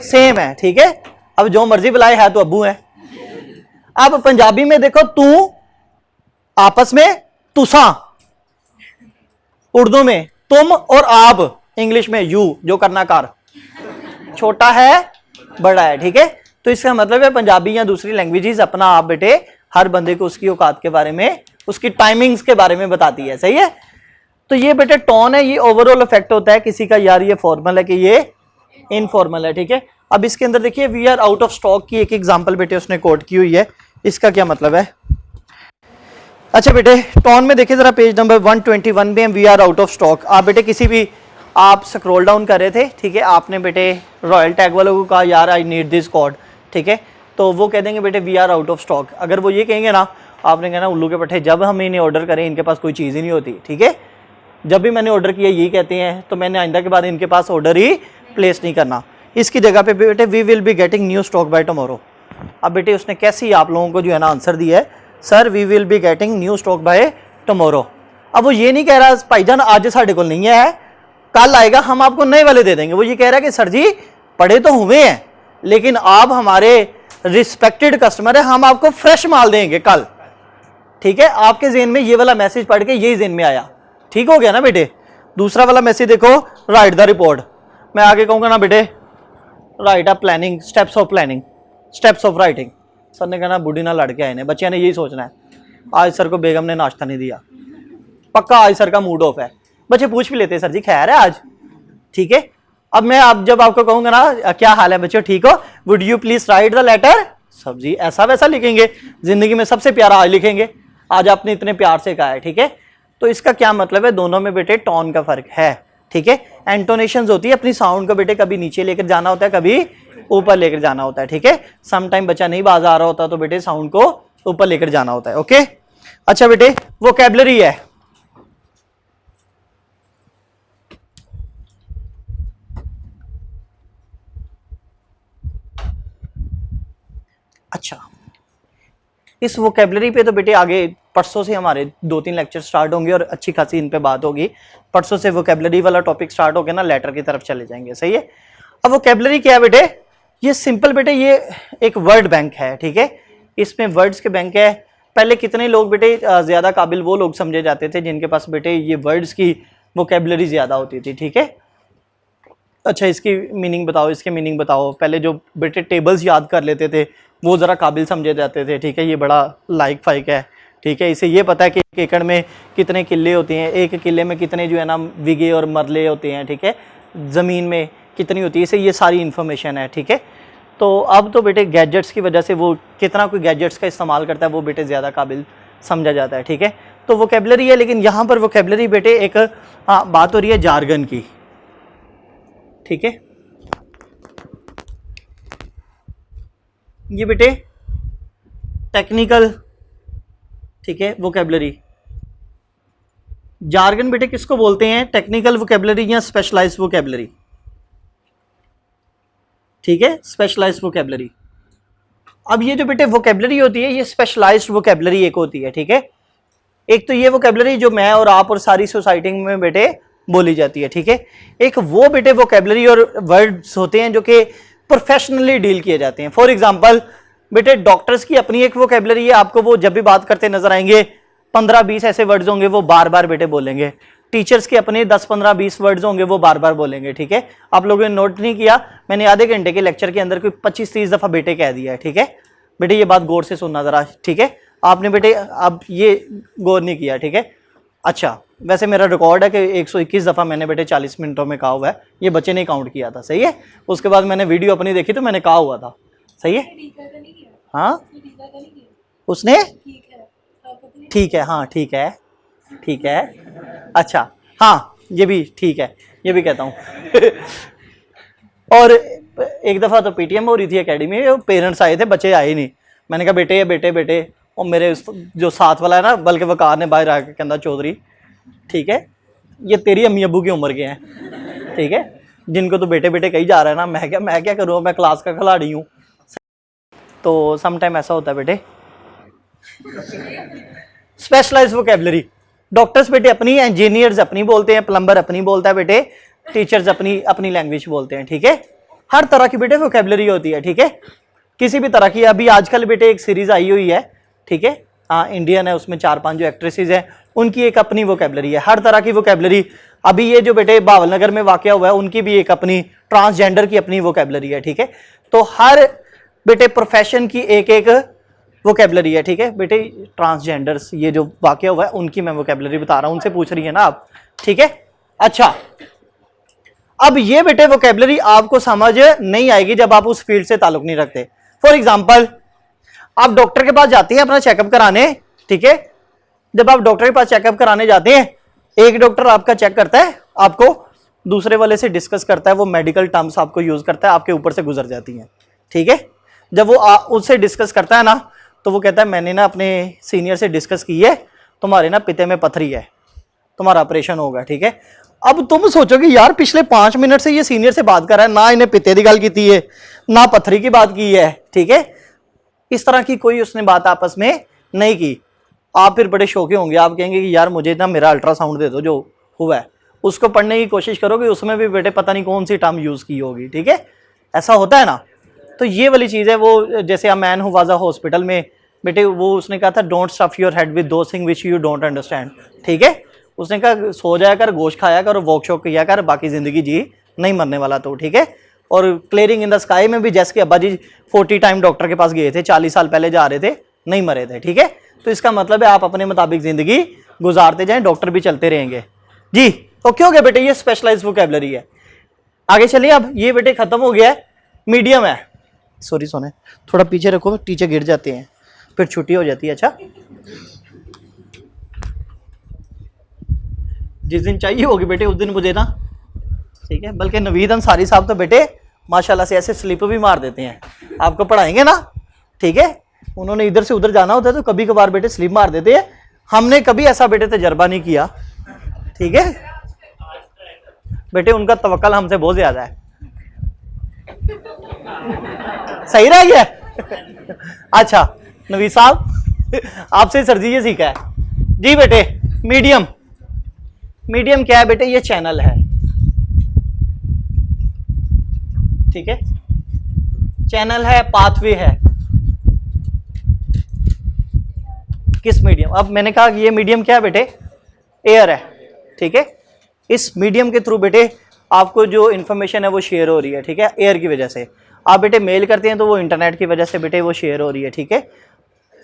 सेम है, ठीक है। अब जो मर्जी बुलाए है तो अब्बू है। अब पंजाबी में देखो तू, आपस में तुसा, उर्दू में तुम और आप, इंग्लिश में यू, जो करना कार, छोटा है बड़ा है, ठीक है। तो इसका मतलब है पंजाबी या दूसरी लैंग्वेजेस अपना आप बेटे हर बंदे को उसकी औकात के बारे में, उसकी टाइमिंग्स के बारे में बताती है, सही है। तो ये बेटे टोन है, ये ओवरऑल इफेक्ट होता है किसी का, यार ये फॉर्मल है कि ये इनफॉर्मल है, ठीक है। अब इसके अंदर देखिए we are out of stock की एक एग्जांपल बेटे उसने कोट की हुई है, इसका क्या मतलब है। अच्छा बेटे टोन में देखिए जरा पेज नंबर 121 में we are out of stock. आप बेटे किसी भी, आप स्क्रॉल डाउन कर रहे थे, ठीक है, आपने बेटे रॉयल टैग वालों को कहा यार आई नीड दिस कोड, ठीक है, तो वो कह देंगे बेटे we are out of stock. अगर वो ये कहेंगे ना, आपने कहना उल्लू के पट्टे, जब हम इन्हें ऑर्डर करें इनके पास कोई चीज़ ही नहीं होती, ठीक है। जब भी मैंने ऑर्डर किया यही कहते हैं, तो मैंने आइंदा के बाद इनके पास ऑर्डर ही प्लेस नहीं करना। इसकी जगह पे बेटे we will be getting new stock by tomorrow. अब बेटे उसने कैसे आप लोगों को जो है ना आंसर दिया है, sir we will be getting new stock by tomorrow. अब वो ये नहीं कह रहा भाईजान आज साढ़े को नहीं है, कल आएगा हम आपको नए वाले दे देंगे। वो ये कह रहा है कि सर जी पड़े तो हुए हैं, लेकिन आप हमारे रिस्पेक्टेड कस्टमर है, हम आपको फ्रेश माल देंगे कल, ठीक है। आपके जेहन में ये वाला मैसेज पढ़ के यही जेहन में आया, ठीक हो गया ना बेटे। दूसरा वाला मैसेज देखो, राइट द रिपोर्ट। मैं आगे कहूंगा ना बेटे right a planning, steps of planning, steps of writing. Sir ने कहना बूढ़ी ना लड़के आए ने, बच्चे ने यही सोचना है आज सर को बेगम ने नाश्ता नहीं दिया, पक्का आज सर का मूड ऑफ है। बच्चे पूछ भी लेते हैं सर जी खैर है आज, ठीक है। अब मैं आप जब आपको कहूंगा ना क्या हाल है बच्चों ठीक हो, would you please write the letter, सब जी ऐसा वैसा लिखेंगे, जिंदगी में सबसे प्यारा आज लिखेंगे, आज आपने इतने प्यार से कहा है, ठीक है। तो इसका क्या मतलब है, दोनों में बेटे टोन का फर्क है, ठीक है। एंटोनेशंस होती है, अपनी साउंड को बेटे कभी नीचे लेकर जाना होता है, कभी ऊपर लेकर जाना होता है, ठीक है। सम टाइम बच्चा नहीं बाज आ रहा होता तो बेटे साउंड को ऊपर लेकर जाना होता है, ओके। अच्छा बेटे वोकैबुलरी है, अच्छा इस वोकैबुलरी पे तो बेटे आगे परसों से हमारे 2-3 लेक्चर स्टार्ट होंगे और अच्छी खासी इन पे बात होगी। परसों से वोकैबुलरी वाला टॉपिक स्टार्ट हो गया ना, लेटर की तरफ चले जाएंगे, सही है। अब वोकैबुलरी क्या है बेटे, ये सिंपल बेटे ये एक वर्ड बैंक है, ठीक है। इसमें वर्ड्स के बैंक है। पहले कितने लोग बेटे ज्यादा काबिल वो लोग समझे जाते थे जिनके पास बेटे ये वर्ड्स की वोकैबुलरी ज्यादा होती थी, ठीक है। अच्छा इसकी मीनिंग बताओ, इसके मीनिंग बताओ। पहले जो बेटे टेबल्स याद कर लेते थे वो ज़रा काबिल समझे जाते थे, ठीक है। ये बड़ा लाइक फाइक है, ठीक है। इसे ये पता है कि एक एकड़ में कितने किले होते हैं, एक किले में कितने जो है ना विगे और मरले होते हैं, ठीक है। ज़मीन में कितनी होती है, इसे ये सारी इन्फॉर्मेशन है, ठीक है। तो अब तो बेटे गैजेट्स की वजह से वो कितना कोई गैजेट्स का इस्तेमाल करता है वो बेटे ज़्यादा काबिल समझा जाता है, ठीक है। तो वोकैबुलरी है, लेकिन यहाँ पर वोकैबुलरी बेटे एक बात हो रही है जार्गन की, ठीक है। ये बेटे टेक्निकल, ठीक है, वोकैबुलरी। जार्गन बेटे किसको बोलते हैं, टेक्निकल वोकैबुलरी या स्पेशलाइज्ड वोकैबुलरी, ठीक है, स्पेशलाइज्ड वोकैबुलरी। अब ये जो बेटे वोकैबुलरी होती है ये स्पेशलाइज्ड वोकैबुलरी एक होती है, ठीक है। एक तो ये वोकैबुलरी जो मैं और आप और सारी सोसाइटी में बेटे बोली जाती है, ठीक है। एक वो बेटे वोकैबुलरी और वर्ड्स होते हैं जो कि प्रोफेशनली डील किए जाते हैं। फॉर एग्जांपल बेटे डॉक्टर्स की अपनी एक वोकैबुलरी है, आपको वो जब भी बात करते नजर आएंगे 15-20 ऐसे वर्ड्स होंगे वो बार बार बेटे बोलेंगे। टीचर्स के अपने 10-15-20 वर्ड्स होंगे वो बार बार बोलेंगे, ठीक है। आप लोगों ने नोट नहीं किया, मैंने आधे घंटे के लेक्चर के अंदर कोई 25-30 दफा बेटे कह दिया है, ठीक है। बेटे ये बात गौर से सुनना जरा, ठीक है। आपने बेटे अब ये गौर नहीं किया, ठीक है। अच्छा वैसे मेरा रिकॉर्ड है कि 121 दफ़ा मैंने बेटे 40 मिनटों में कहा हुआ है, ये बच्चे ने काउंट किया था, सही है। उसके बाद मैंने वीडियो अपनी देखी तो मैंने कहा हुआ था, सही है। हाँ उसने ठीक है, हाँ ठीक है, ठीक है, अच्छा हाँ ये भी ठीक है, ये भी कहता हूँ और एक दफ़ा तो पीटीएम हो रही थी एकेडमी में, पेरेंट्स आए थे, बच्चे आए नहीं। मैंने कहा बेटे बेटे बेटे और मेरे जो साथ वाला है ना, बल्कि वकार ने बाहर आके कहना चौधरी ठीक है ये तेरी अम्मी अबू की उम्र के हैं, ठीक है, जिनको तो बेटे बेटे कही जा रहा है ना। मैं क्या करूँ, मैं क्लास का खिलाड़ी हूँ। तो सम टाइम ऐसा होता है बेटे। स्पेशलाइज्ड वोकैबुलरी, डॉक्टर्स बेटे अपनी, इंजीनियर्स अपनी बोलते हैं, प्लम्बर अपनी बोलता है बेटे, टीचर्स अपनी अपनी लैंग्वेज बोलते हैं, ठीक है। हर तरह की बेटे वोकैबुलरी होती है, ठीक है, किसी भी तरह की। अभी आजकल बेटे एक सीरीज आई हुई है, ठीक है, हाँ इंडियन है, उसमें 4-5 जो एक्ट्रेसेस हैं उनकी एक अपनी वोकैबुलरी है, हर तरह की वोकैबुलरी। अभी ये जो बेटे बावल नगर में वाकया हुआ है उनकी भी एक अपनी, ट्रांसजेंडर की अपनी वोकैबुलरी है, ठीक है। तो हर बेटे प्रोफेशन की एक एक वोकैबुलरी है, ठीक है बेटे। ट्रांसजेंडर्स ये जो वाकया हुआ है उनकी मैं वोकैबुलरी बता रहा हूं, उनसे पूछ रही है ना आप, ठीक है। अच्छा, अब ये बेटे वोकैबुलरी आपको समझ नहीं आएगी जब आप उस फील्ड से ताल्लुक नहीं रखते। फॉर एग्जाम्पल, आप डॉक्टर के पास जाते हैं अपना चेकअप कराने, ठीक है। जब आप डॉक्टर के पास चेकअप कराने जाते हैं, एक डॉक्टर आपका चेक करता है, आपको दूसरे वाले से डिस्कस करता है, वो मेडिकल टर्म्स आपको यूज करता है, आपके ऊपर से गुजर जाती हैं, ठीक है। जब वो उससे डिस्कस करता है ना, तो वो कहता है मैंने ना अपने सीनियर से डिस्कस की है, तुम्हारे ना पिते में पथरी है, तुम्हारा ऑपरेशन होगा, ठीक है। अब तुम सोचोगे यार पिछले 5 मिनट से ये सीनियर से बात कर रहा है, ना इन्हें पिते की गल की है, ना पथरी की बात की है, ठीक है। इस तरह की कोई उसने बात आपस में नहीं की। आप फिर बड़े शौके होंगे, आप कहेंगे कि यार मुझे ना मेरा अल्ट्रासाउंड दे दो जो हुआ है, उसको पढ़ने की कोशिश करोगे, उसमें भी बेटे पता नहीं कौन सी टर्म यूज की होगी, ठीक है। ऐसा होता है ना। तो ये वाली चीज़ है, वो जैसे a man who was a hospital में बेटे, वो उसने कहा था don't stuff your head with those thing which you don't understand, ठीक है। उसने कहा सो जाया कर, गोश्त खाया कर और वॉक शॉक किया कर, बाकी जिंदगी जी नहीं मरने वाला तो, ठीक है। और क्लियरिंग इन द स्काई में भी जैसे कि अब्बा जी 40 टाइम डॉक्टर के पास गए थे, 40 साल पहले जा रहे थे, नहीं मरे थे, ठीक है। तो इसका मतलब है आप अपने मुताबिक जिंदगी गुजारते जाएं, डॉक्टर भी चलते रहेंगे जी। ओके हो गया बेटे, ये स्पेशलाइज्ड वोकैबुलरी है। आगे चलिए, अब ये बेटे खत्म हो गया है, मीडियम है। सॉरी सोने, थोड़ा पीछे रखो, टीचर गिर जाते हैं, फिर छुट्टी हो जाती है। अच्छा, जिस दिन चाहिए होगी बेटे उस दिन मुझे ना, ठीक है। बल्कि नवीद अंसारी साहब तो बेटे माशाल्लाह से ऐसे स्लिप भी मार देते हैं, आपको पढ़ाएंगे ना, ठीक है। उन्होंने इधर से उधर जाना होता है तो कभी कभार बेटे स्लिप मार देते हैं। हमने कभी ऐसा बेटे तजर्बा नहीं किया, ठीक है बेटे, उनका तवक्कल हमसे बहुत ज्यादा है। सही रह गया। अच्छा नवीद साहब, आपसे सर जी ये सीखा है जी बेटे। मीडियम, मीडियम क्या है बेटे, ये चैनल है, ठीक है, चैनल है, पाथवे है। किस मीडियम, अब मैंने कहा कि ये मीडियम क्या है बेटे, एयर है, ठीक है। इस मीडियम के थ्रू बेटे आपको जो इंफॉर्मेशन है वो शेयर हो रही है, ठीक है, एयर की वजह से। आप बेटे मेल करते हैं तो वो इंटरनेट की वजह से बेटे वो शेयर हो रही है, ठीक है,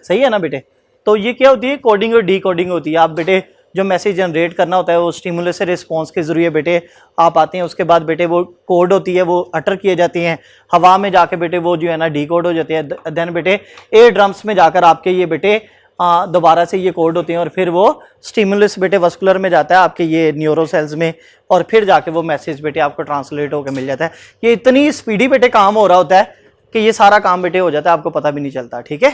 सही है ना बेटे। तो ये क्या होती है, कोडिंग और डी कोडिंग होती है। आप बेटे जो मैसेज जनरेट करना होता है वो स्टिमुलस से रिस्पॉन्स के जरिए बेटे आप आते हैं, उसके बाद बेटे वो कोड होती है, वो अटर किए जाती हैं हवा में जाके बेटे, वो जो है ना डी कोड हो जाते हैं। देन बेटे एयर ड्रम्स में जाकर आपके ये बेटे दोबारा से ये कोड होते हैं, और फिर वो स्टिमुलस बेटे वस्कुलर में जाता है आपके ये न्यूरो सेल्स में, और फिर जाके वो मैसेज बेटे आपको ट्रांसलेट होकर मिल जाता है। ये इतनी स्पीडी बेटे काम हो रहा होता है कि ये सारा काम बेटे हो जाता है, आपको पता भी नहीं चलता, ठीक है।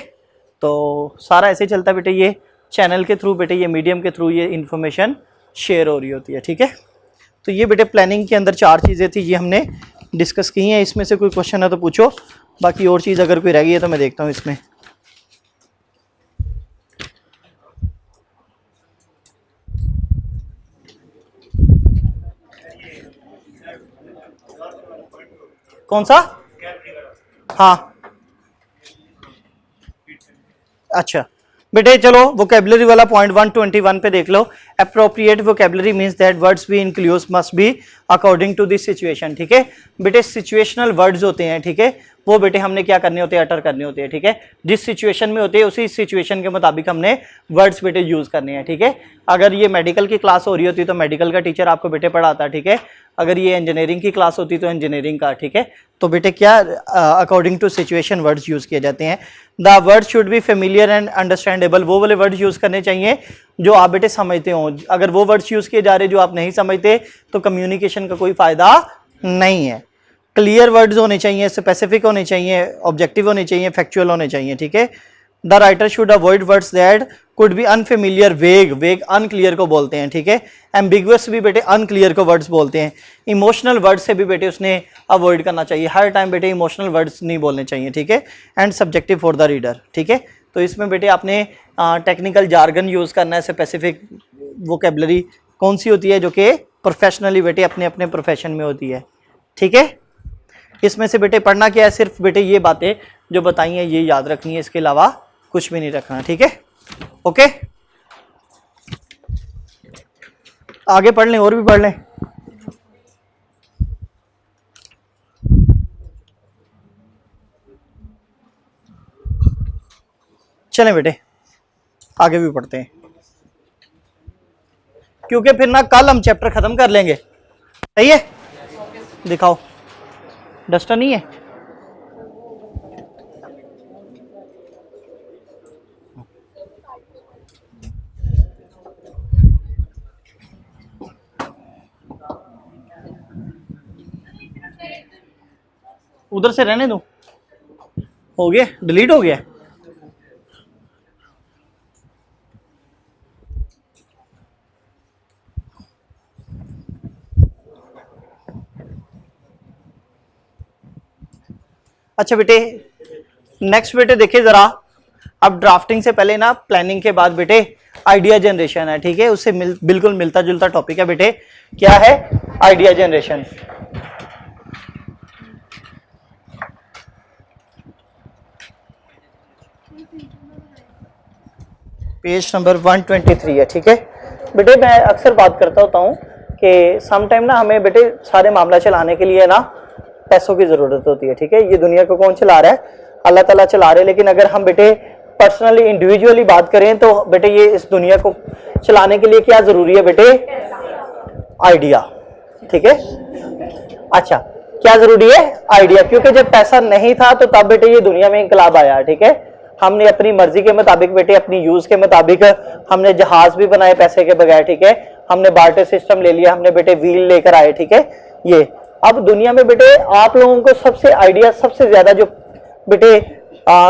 तो सारा ऐसे चलता है बेटे, ये चैनल के थ्रू बेटे, ये मीडियम के थ्रू ये इन्फॉर्मेशन शेयर हो रही होती है, ठीक है। तो ये बेटे प्लानिंग के अंदर 4 चीज़ें थी, ये हमने डिस्कस की हैं। इसमें से कोई क्वेश्चन है तो पूछो, बाकी और चीज़ अगर कोई रह गई है तो मैं देखता हूँ इसमें। कौन सा? हाँ अच्छा बेटे चलो वोकैबुलरी वाला पॉइंट 121 पे देख लो। Appropriate vocabulary means that words we include must be according to this situation, ठीक है बेटे। सिचुएशनल वर्ड्स होते हैं, ठीक है, वो बेटे हमने क्या करने होते हैं, अटर करने होते हैं, ठीक है। जिस सिचुएशन में होते हैं उसी सिचुएशन के मुताबिक हमने वर्ड्स बेटे यूज करने हैं, ठीक है। अगर ये मेडिकल की क्लास हो रही होती तो मेडिकल का टीचर आपको बेटे पढ़ाता, ठीक है। अगर ये इंजीनियरिंग की क्लास होती तो इंजीनियरिंग का, ठीक है। तो बेटे क्या according to situation words use किए जाते हैं। The word should be familiar and understandable, वो वाले वर्ड्स यूज करने चाहिए जो आप बेटे समझते हो। अगर वो वर्ड्स यूज किए जा रहे जो आप नहीं समझते तो कम्युनिकेशन का कोई फायदा नहीं है। क्लियर वर्ड्स होने चाहिए, स्पेसिफिक होने चाहिए, ऑब्जेक्टिव होने चाहिए, फैक्चुअल होने चाहिए, ठीक है। The writer should avoid words that could be unfamiliar, वेग, वेग अनक्लियर को बोलते हैं, ठीक है। एम्बिगुअस भी बेटे अनक्लियर को वर्ड्स बोलते हैं। इमोशनल वर्ड्स से भी बेटे उसने अवॉइड करना चाहिए, हर टाइम बेटे इमोशनल वर्ड्स नहीं बोलने चाहिए, ठीक है। And subjective for the reader, ठीक है। तो इसमें बेटे आपने टेक्निकल जार्गन यूज़ करना है, स्पेसिफिक वोकेबलरी कौन सी होती है जो कि प्रोफेशनली बेटे अपने अपने प्रोफेशन में होती है, ठीक है। इसमें से बेटे पढ़ना क्या है, सिर्फ बेटे ये बातें जो बताई हैं ये याद रखनी है, इसके अलावा कुछ भी नहीं रखना, ठीक है। ओके, आगे पढ़ लें, और भी पढ़ लें। चलें बेटे आगे भी पढ़ते हैं, क्योंकि फिर ना कल हम चैप्टर खत्म कर लेंगे, सही है। दिखाओ, डस्टर नहीं है? उधर से रहने दो, हो गया, डिलीट हो गया। अच्छा बेटे, नेक्स्ट बेटे देखिए जरा, अब ड्राफ्टिंग से पहले ना प्लानिंग के बाद बेटे आइडिया जनरेशन है, ठीक है। उससे बिल्कुल मिलता जुलता टॉपिक है बेटे, क्या है? Idea generation. पेज नंबर 123 है, ठीक है बेटे। मैं अक्सर बात करता होता हूँ कि सम टाइम ना हमें बेटे सारे मामला चलाने के लिए ना पैसों की ज़रूरत होती है, ठीक है। ये दुनिया को कौन चला रहा है? अल्लाह ताला चला रहे हैं। लेकिन अगर हम बेटे पर्सनली इंडिविजुअली बात करें तो बेटे ये इस दुनिया को चलाने के लिए क्या ज़रूरी है बेटे? आइडिया, ठीक है। अच्छा, क्या ज़रूरी है? आइडिया। क्योंकि जब पैसा नहीं था तो तब बेटे ये दुनिया में इंकलाब आया, ठीक है। हमने अपनी मर्जी के मुताबिक बेटे, अपनी यूज के मुताबिक हमने जहाज भी बनाए पैसे के बगैर, ठीक है। हमने बार्टर सिस्टम ले लिया, हमने बेटे व्हील लेकर आए, ठीक है। ये अब दुनिया में बेटे आप लोगों को सबसे आइडिया सबसे ज्यादा जो बेटे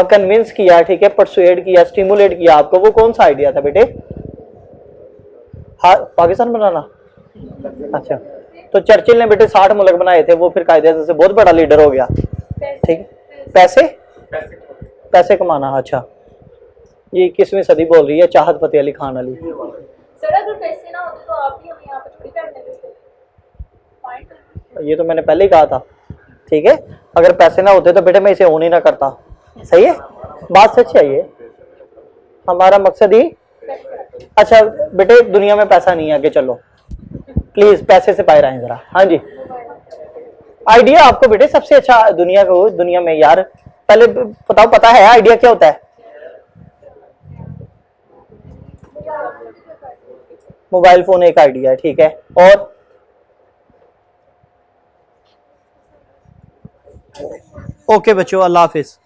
कन्विंस किया, ठीक है, परसुएड किया, स्टिमुलेट किया आपको, वो कौन सा आइडिया था बेटे? हाँ, पाकिस्तान बनाना। अच्छा, तो चर्चिल ने बेटे 60 मुल्क बनाए थे, वो फिर कायदे से बहुत बड़ा लीडर हो गया, ठीक। पैसे पैसे कमाना। अच्छा, ये 21वीं सदी बोल रही है चाहत फतेह अली खान अली। सर अगर पैसे ना होते तो आप ही हमें यहाँ पे थोड़ी करने देते। ये तो मैंने पहले ही कहा था, ठीक है। अगर पैसे ना होते तो बेटे मैं इसे ऑन ही ना करता, सही है, बात सच है ये। हमारा मकसद ही, अच्छा बेटे दुनिया में पैसा नहीं है, आगे चलो प्लीज, पैसे से बाहर आए जरा। हाँ जी, आइडिया आपको बेटे सबसे अच्छा दुनिया में यार पहले बताओ, पता है आइडिया क्या होता है? मोबाइल फोन एक आइडिया है, ठीक है। और ओके बच्चों, अल्लाह हाफिज।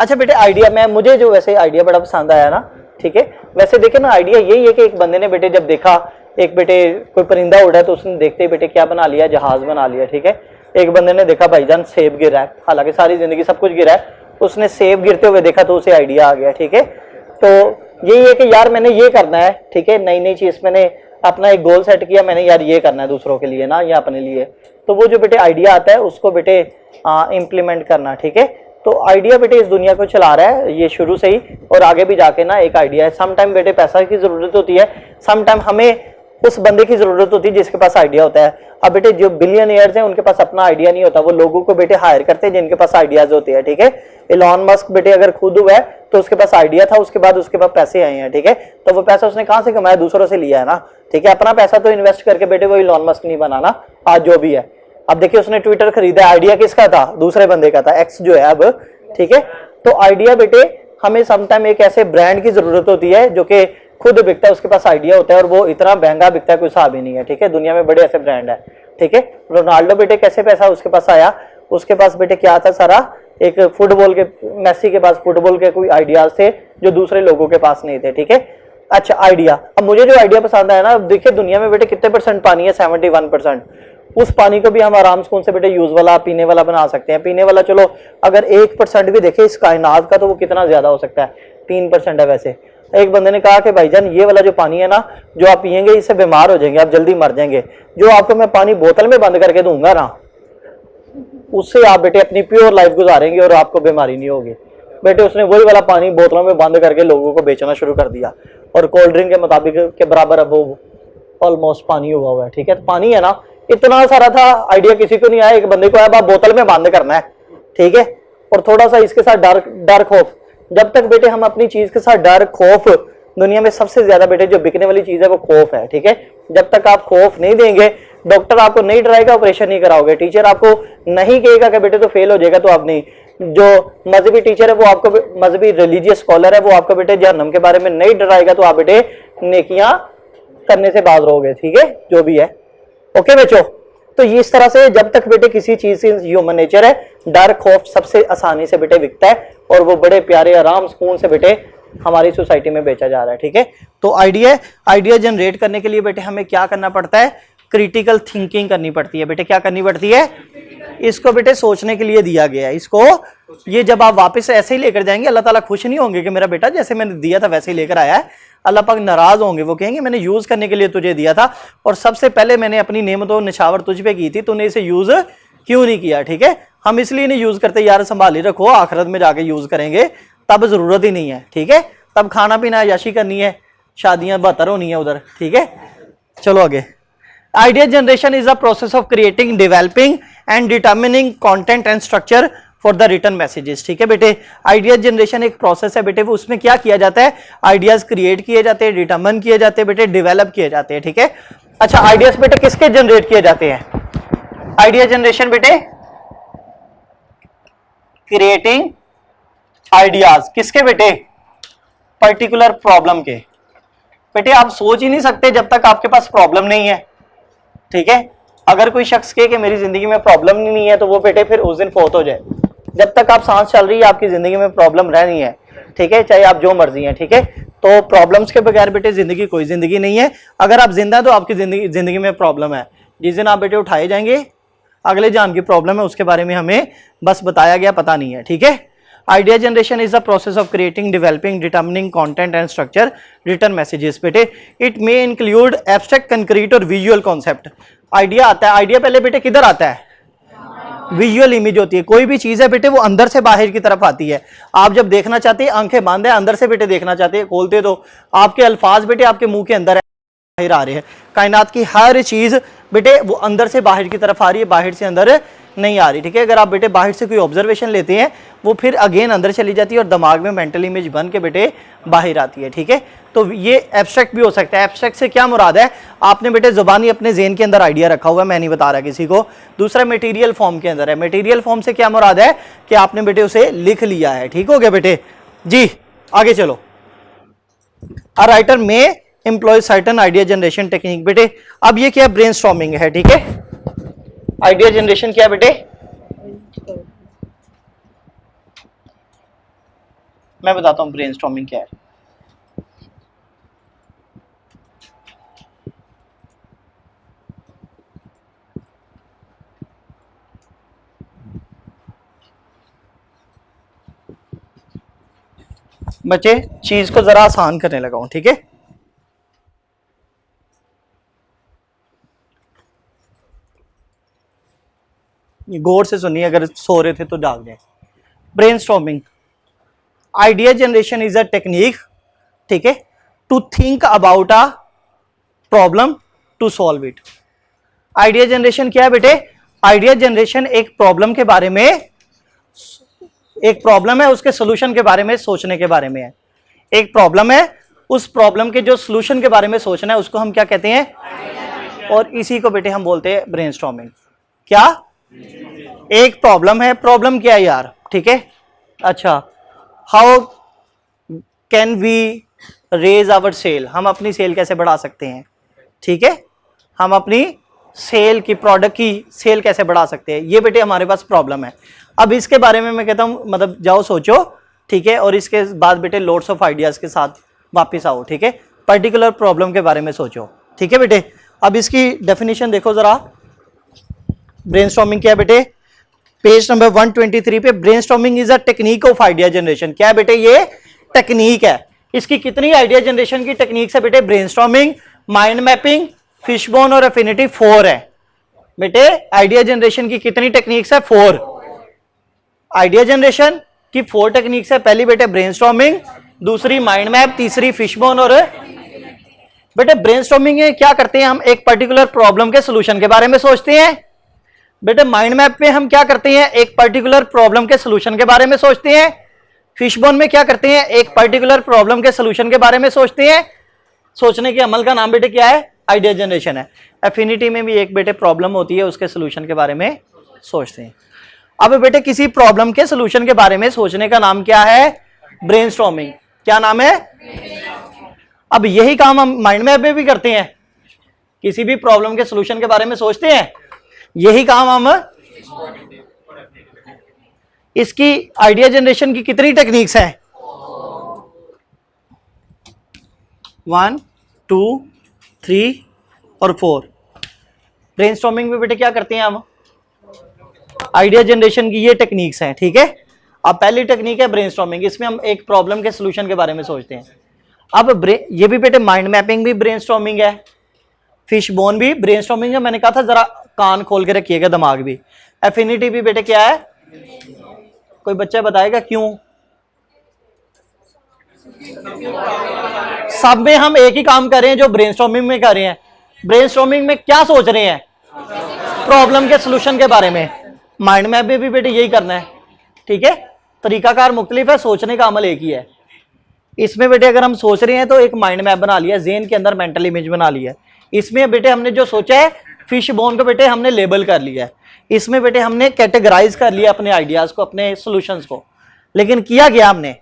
अच्छा बेटे, आइडिया मुझे जो वैसे आइडिया बड़ा पसंद आया ना, ठीक है। वैसे देखे ना, आइडिया यही है कि एक बंदे ने बेटे जब देखा एक बेटे कोई परिंदा उड़ा तो उसने देखते ही बेटे क्या बना लिया? जहाज बना लिया, ठीक है। एक बंदे ने देखा भाईजान सेब गिर रहा है, हालांकि सारी जिंदगी सब कुछ गिरा है, उसने सेब गिरते हुए देखा तो उसे आइडिया आ गया, ठीक है। तो यही है कि यार मैंने ये करना है, ठीक है, नई नई चीज, मैंने अपना एक गोल सेट किया, मैंने यार ये करना है दूसरों के लिए ना या अपने लिए, तो वो जो बेटे आइडिया आता है उसको बेटे इम्प्लीमेंट करना, ठीक है। तो आइडिया बेटे इस दुनिया को चला रहा है ये शुरू से ही, और आगे भी जाके ना एक आइडिया है। सम टाइम बेटे पैसा की जरूरत होती है, सम टाइम हमें उस बंदे की जरूरत होती है जिसके पास आइडिया होता है। अब बेटे जो बिलियनियर्स हैं उनके पास अपना आइडिया नहीं होता, वो लोगों को बेटे हायर करते हैं जिनके पास आइडियाज होते हैं, ठीक है। इलॉन मस्क बेटे अगर खुद हुआ है तो उसके पास आइडिया था, उसके बाद उसके पास पैसे आए हैं, ठीक है। तो वो पैसा उसने कहां से कमाया? दूसरों से लिया है ना, ठीक है। अपना पैसा तो इन्वेस्ट करके बेटे वो इलॉन मस्क नहीं बनाना, आज जो भी है। अब देखिए उसने ट्विटर खरीदा, आइडिया किसका था? दूसरे बंदे का था, एक्स जो है अब, ठीक है। तो आइडिया बेटे हमें समटाइम एक ऐसे ब्रांड की जरूरत होती है जो कि खुद बिकता है, उसके पास आइडिया होता है और वो इतना महंगा बिकता है कोई हिसाब ही नहीं है, ठीक है। दुनिया में बड़े ऐसे ब्रांड है, ठीक है। रोनाल्डो बेटे कैसे पैसा उसके पास आया? उसके पास बेटे क्या था? सारा एक फुटबॉल के, मेसी के पास फुटबॉल के कोई आइडियाज थे जो दूसरे लोगों के पास नहीं थे, ठीक है। अच्छा आइडिया, अब मुझे जो आइडिया पसंद आया ना, देखिए दुनिया में बेटे कितने परसेंट पानी है? 71%। उस पानी को भी हम आराम सुकून से बेटे यूज वाला पीने वाला बना सकते हैं। पीने वाला चलो अगर 1% भी देखे इस कायनात का तो वो कितना ज्यादा हो सकता है, 3% है। वैसे एक बंदे ने कहा कि भाईजान ये वाला जो पानी है ना जो आप पियेंगे इससे बीमार हो जाएंगे, आप जल्दी मर जाएंगे। जो आपको मैं पानी बोतल में बंद करके दूंगा ना उससे आप बेटे अपनी प्योर लाइफ गुजारेंगे और आपको बीमारी नहीं होगी। बेटे उसने वही वाला पानी बोतलों में बंद करके लोगों को बेचना शुरू कर दिया और कोल्ड ड्रिंक के मुताबिक के बराबर अब वो ऑलमोस्ट पानी हुआ है। ठीक है, तो पानी है ना इतना सारा था, आइडिया किसी को नहीं आया, एक बंदे को आया आप बोतल में बंद करना है। ठीक है, और थोड़ा सा इसके साथ डर खौफ। जब तक बेटे हम अपनी चीज के साथ डर खौफ, दुनिया में सबसे ज्यादा बेटे जो बिकने वाली चीज है वो खौफ है। ठीक है, जब तक आप खौफ नहीं देंगे, डॉक्टर आपको नहीं डराएगा, ऑपरेशन नहीं कराओगे, टीचर आपको नहीं कहेगा कि बेटे तो फेल हो जाएगा तो आप नहीं, जो मजहबी टीचर है वो आपको, मजहबी रिलीजियस स्कॉलर है वो आपको बेटे जहन्नम के बारे में नहीं डराएगा तो आप बेटे नेकियां करने से बाज रहोगे। ठीक है, जो भी है। ओके बच्चों, तो ये इस तरह से जब तक बेटे किसी चीज से ह्यूमन नेचर है, डर खौफ सबसे आसानी से बेटे बिकता है और वो बड़े प्यारे आराम सुकून से बेटे हमारी सोसाइटी में बेचा जा रहा है। ठीक है, तो आइडिया जनरेट करने के लिए बेटे हमें क्या करना पड़ता है, क्रिटिकल थिंकिंग करनी पड़ती है। बेटे क्या करनी पड़ती है, इसको बेटे सोचने के लिए दिया गया है। इसको ये जब आप वापस ऐसे ही लेकर जाएंगे, अल्लाह ताला खुश नहीं होंगे कि मेरा बेटा जैसे मैंने दिया था वैसे ही लेकर आया है। अल्लाह पाक नाराज होंगे, वो कहेंगे मैंने यूज करने के लिए तुझे दिया था और सबसे पहले मैंने अपनी नेमतों निछावर तुझ पे की थी, तूने इसे यूज क्यों नहीं किया। ठीक है, हम इसलिए नहीं यूज करते यार, संभाल ही रखो, आखिरत में जाके यूज करेंगे, तब जरूरत ही नहीं है। ठीक है, तब खाना पीना याशी करनी है, शादियां 72 होनी है उधर। ठीक है, चलो आगे। Idea generation is a process of creating, developing and determining content and structure for the return messages. ठीक है बेटे, आइडिया जनरेशन एक प्रोसेस है बेटे, वो उसमें क्या किया जाता है, आइडियाज क्रिएट किए जाते हैं, डिटर्मिन किए जाते हैं बेटे, डेवलप किए जाते हैं। ठीक है, अच्छा आइडियाज बेटे किसके जनरेट किए जाते हैं, आइडिया जनरेशन बेटे क्रिएटिंग आइडियाज किसके बेटे, पर्टिकुलर प्रॉब्लम के। बेटे आप सोच ही नहीं सकते जब तक आपके पास प्रॉब्लम नहीं है। ठीक है, अगर कोई शख्स कहे कि मेरी जिंदगी में प्रॉब्लम नहीं है तो वो बेटे फिर उस दिन फौत हो जाए। जब तक आप सांस चल रही है आपकी जिंदगी में प्रॉब्लम रहनी है। ठीक है, चाहे आप जो मर्जी हैं। ठीक है, तो प्रॉब्लम्स के बगैर बेटे जिंदगी कोई जिंदगी नहीं है। अगर आप जिंदा तो आपकी जिंदगी में प्रॉब्लम है। जिस दिन आप बेटे उठाए जाएंगे अगले जान की प्रॉब्लम है, उसके बारे में हमें बस बताया गया, पता नहीं है। ठीक है, idea generation is the process of creating, developing, determining content and structure return messages. बेटे it may include abstract, concrete और विजुअल कॉन्सेप्ट। आइडिया आता है, आइडिया पहले बेटे किधर आता है, विजुअल इमेज होती है। कोई भी चीज है बेटे वो अंदर से बाहर की तरफ आती है। आप जब देखना चाहते हैं आंखें बंद है, अंदर से बेटे देखना चाहते हैं, खोलते तो आपके अल्फाज बेटे आपके मुंह के अंदर है, बाहर आ रहे हैं। कायनात की हर चीज बेटे वो अंदर से बाहर की तरफ आ रही है, बाहर से अंदर नहीं आ रही। ठीक है, अगर आप बेटे बाहर से कोई ऑब्जर्वेशन लेते हैं वो फिर अगेन अंदर चली जाती है और दिमाग में मेंटल इमेज बन के बेटे बाहर आती है। ठीक है, तो ये एब्स्ट्रैक्ट भी हो सकता है। एब्स्ट्रैक्ट से क्या मुराद है, आपने बेटे जुबानी अपने ज़हन के अंदर आइडिया रखा हुआ है, मैं नहीं बता रहा किसी को। दूसरा मटेरियल फॉर्म के अंदर है। मटेरियल फॉर्म से क्या मुराद है कि आपने बेटे उसे लिख लिया है। ठीक हो गया बेटे जी, आगे चलो। A writer may employ certain idea generation technique. बेटे अब ये क्या ब्रेनस्टॉर्मिंग है। ठीक है, आइडिया जनरेशन क्या बेटे, मैं बताता हूं ब्रेनस्टॉर्मिंग क्या है। बच्चे चीज को जरा आसान करने लगा हूं। ठीक है, गौर से सुनिए, अगर सो रहे थे तो जाग जाए। Brainstorming, idea generation is a technique, ठीक है, to think about a problem to solve it. Idea generation क्या है बेटे, आइडिया जनरेशन एक प्रॉब्लम के बारे में, एक प्रॉब्लम है उसके सोल्यूशन के बारे में सोचने के बारे में है। एक प्रॉब्लम है, उस प्रॉब्लम के जो सोल्यूशन के बारे में सोचना है उसको हम क्या कहते हैं, और इसी को बेटे हम बोलते हैं ब्रेनस्टॉर्मिंग। क्या, एक प्रॉब्लम है, प्रॉब्लम क्या है यार, ठीक है, अच्छा, how can we raise our sale, हम अपनी सेल कैसे बढ़ा सकते हैं, ठीक है, हम अपनी सेल की, प्रोडक्ट की सेल कैसे बढ़ा सकते हैं, ये बेटे हमारे पास प्रॉब्लम है। अब इसके बारे में मैं कहता हूं, मतलब जाओ सोचो, ठीक है, और इसके बाद बेटे लोड्स ऑफ आइडियाज के साथ वापस आओ, ठीक है, पर्टिकुलर प्रॉब्लम के बारे में सोचो, ठीक है बेटे। अब इसकी डेफिनेशन देखो जरा, ब्रेनस्टॉर्मिंग क्या है बेटे, पेज नंबर 123 पे, brainstorming is a technique of idea generation. क्या है बेटे, ये टेक्निक है। इसकी कितनी आइडिया जनरेशन की टेक्निक्स है बेटे, ब्रेनस्टॉर्मिंग, माइंड मैपिंग, फिशबोन और एफिनिटी, 4 है बेटे। आइडिया जनरेशन की कितनी टेक्निक्स है, 4। आइडिया जनरेशन की 4 टेक्निक्स है। पहली बेटे ब्रेनस्टॉर्मिंग, दूसरी माइंड मैप, तीसरी फिशबोन और बेटे ब्रेनस्टॉर्मिंग में क्या करते हैं हम, एक पर्टिकुलर प्रॉब्लम के सॉल्यूशन के बारे में सोचते हैं। बेटे माइंड मैप में हम क्या करते हैं, एक पर्टिकुलर प्रॉब्लम के सॉल्यूशन के बारे में सोचते हैं। फिशबोन में क्या करते हैं, एक पर्टिकुलर प्रॉब्लम के सॉल्यूशन के बारे में सोचते हैं। सोचने के अमल का नाम बेटे क्या है, आइडिया जनरेशन है। एफिनिटी में भी एक बेटे प्रॉब्लम होती है, उसके सॉल्यूशन के बारे में सोचते हैं। अब बेटे किसी प्रॉब्लम के सॉल्यूशन के बारे में सोचने का नाम क्या है, ब्रेनस्टॉर्मिंग। क्या नाम है। अब यही काम हम माइंड मैप में भी करते हैं, किसी भी प्रॉब्लम के सॉल्यूशन के बारे में सोचते हैं, यही काम हम। इसकी आइडिया जनरेशन की कितनी टेक्निक्स हैं, 1 2 3 और 4। ब्रेनस्टॉर्मिंग में बेटे क्या करते हैं हम, आइडिया जनरेशन की ये टेक्निक्स हैं, ठीक है। अब पहली टेक्निक है ब्रेनस्टॉर्मिंग, इसमें हम एक प्रॉब्लम के सॉल्यूशन के बारे में सोचते हैं। अब ये भी बेटे माइंड मैपिंग भी ब्रेनस्टॉर्मिंग है, फिशबोन भी ब्रेनस्टॉर्मिंग है। मैंने कहा था जरा कान खोल के रखिएगा, दिमाग भी। एफिनिटी भी बेटे क्या है, कोई बच्चा बताएगा क्यों। सब में हम एक ही काम कर रहे हैं जो ब्रेनस्टॉर्मिंग में कर रहे हैं। ब्रेनस्टॉर्मिंग में क्या सोच रहे हैं, प्रॉब्लम के सॉल्यूशन के बारे में। माइंड मैप में भी बेटे यही करना है, ठीक है। तरीकाकार मुख्तलिफ है, सोचने का अमल एक ही है। इसमें बेटे अगर हम सोच रहे हैं तो एक माइंड मैप बना लिया, ज़हन के अंदर मेंटल इमेज बना लिया। इसमें बेटे हमने जो सोचा है, फिश बोन को बेटे हमने लेबल कर लिया है। इसमें बेटे हमने कैटेगराइज कर लिया अपने आइडियाज को, अपने सॉल्यूशंस को, लेकिन किया गया हमने,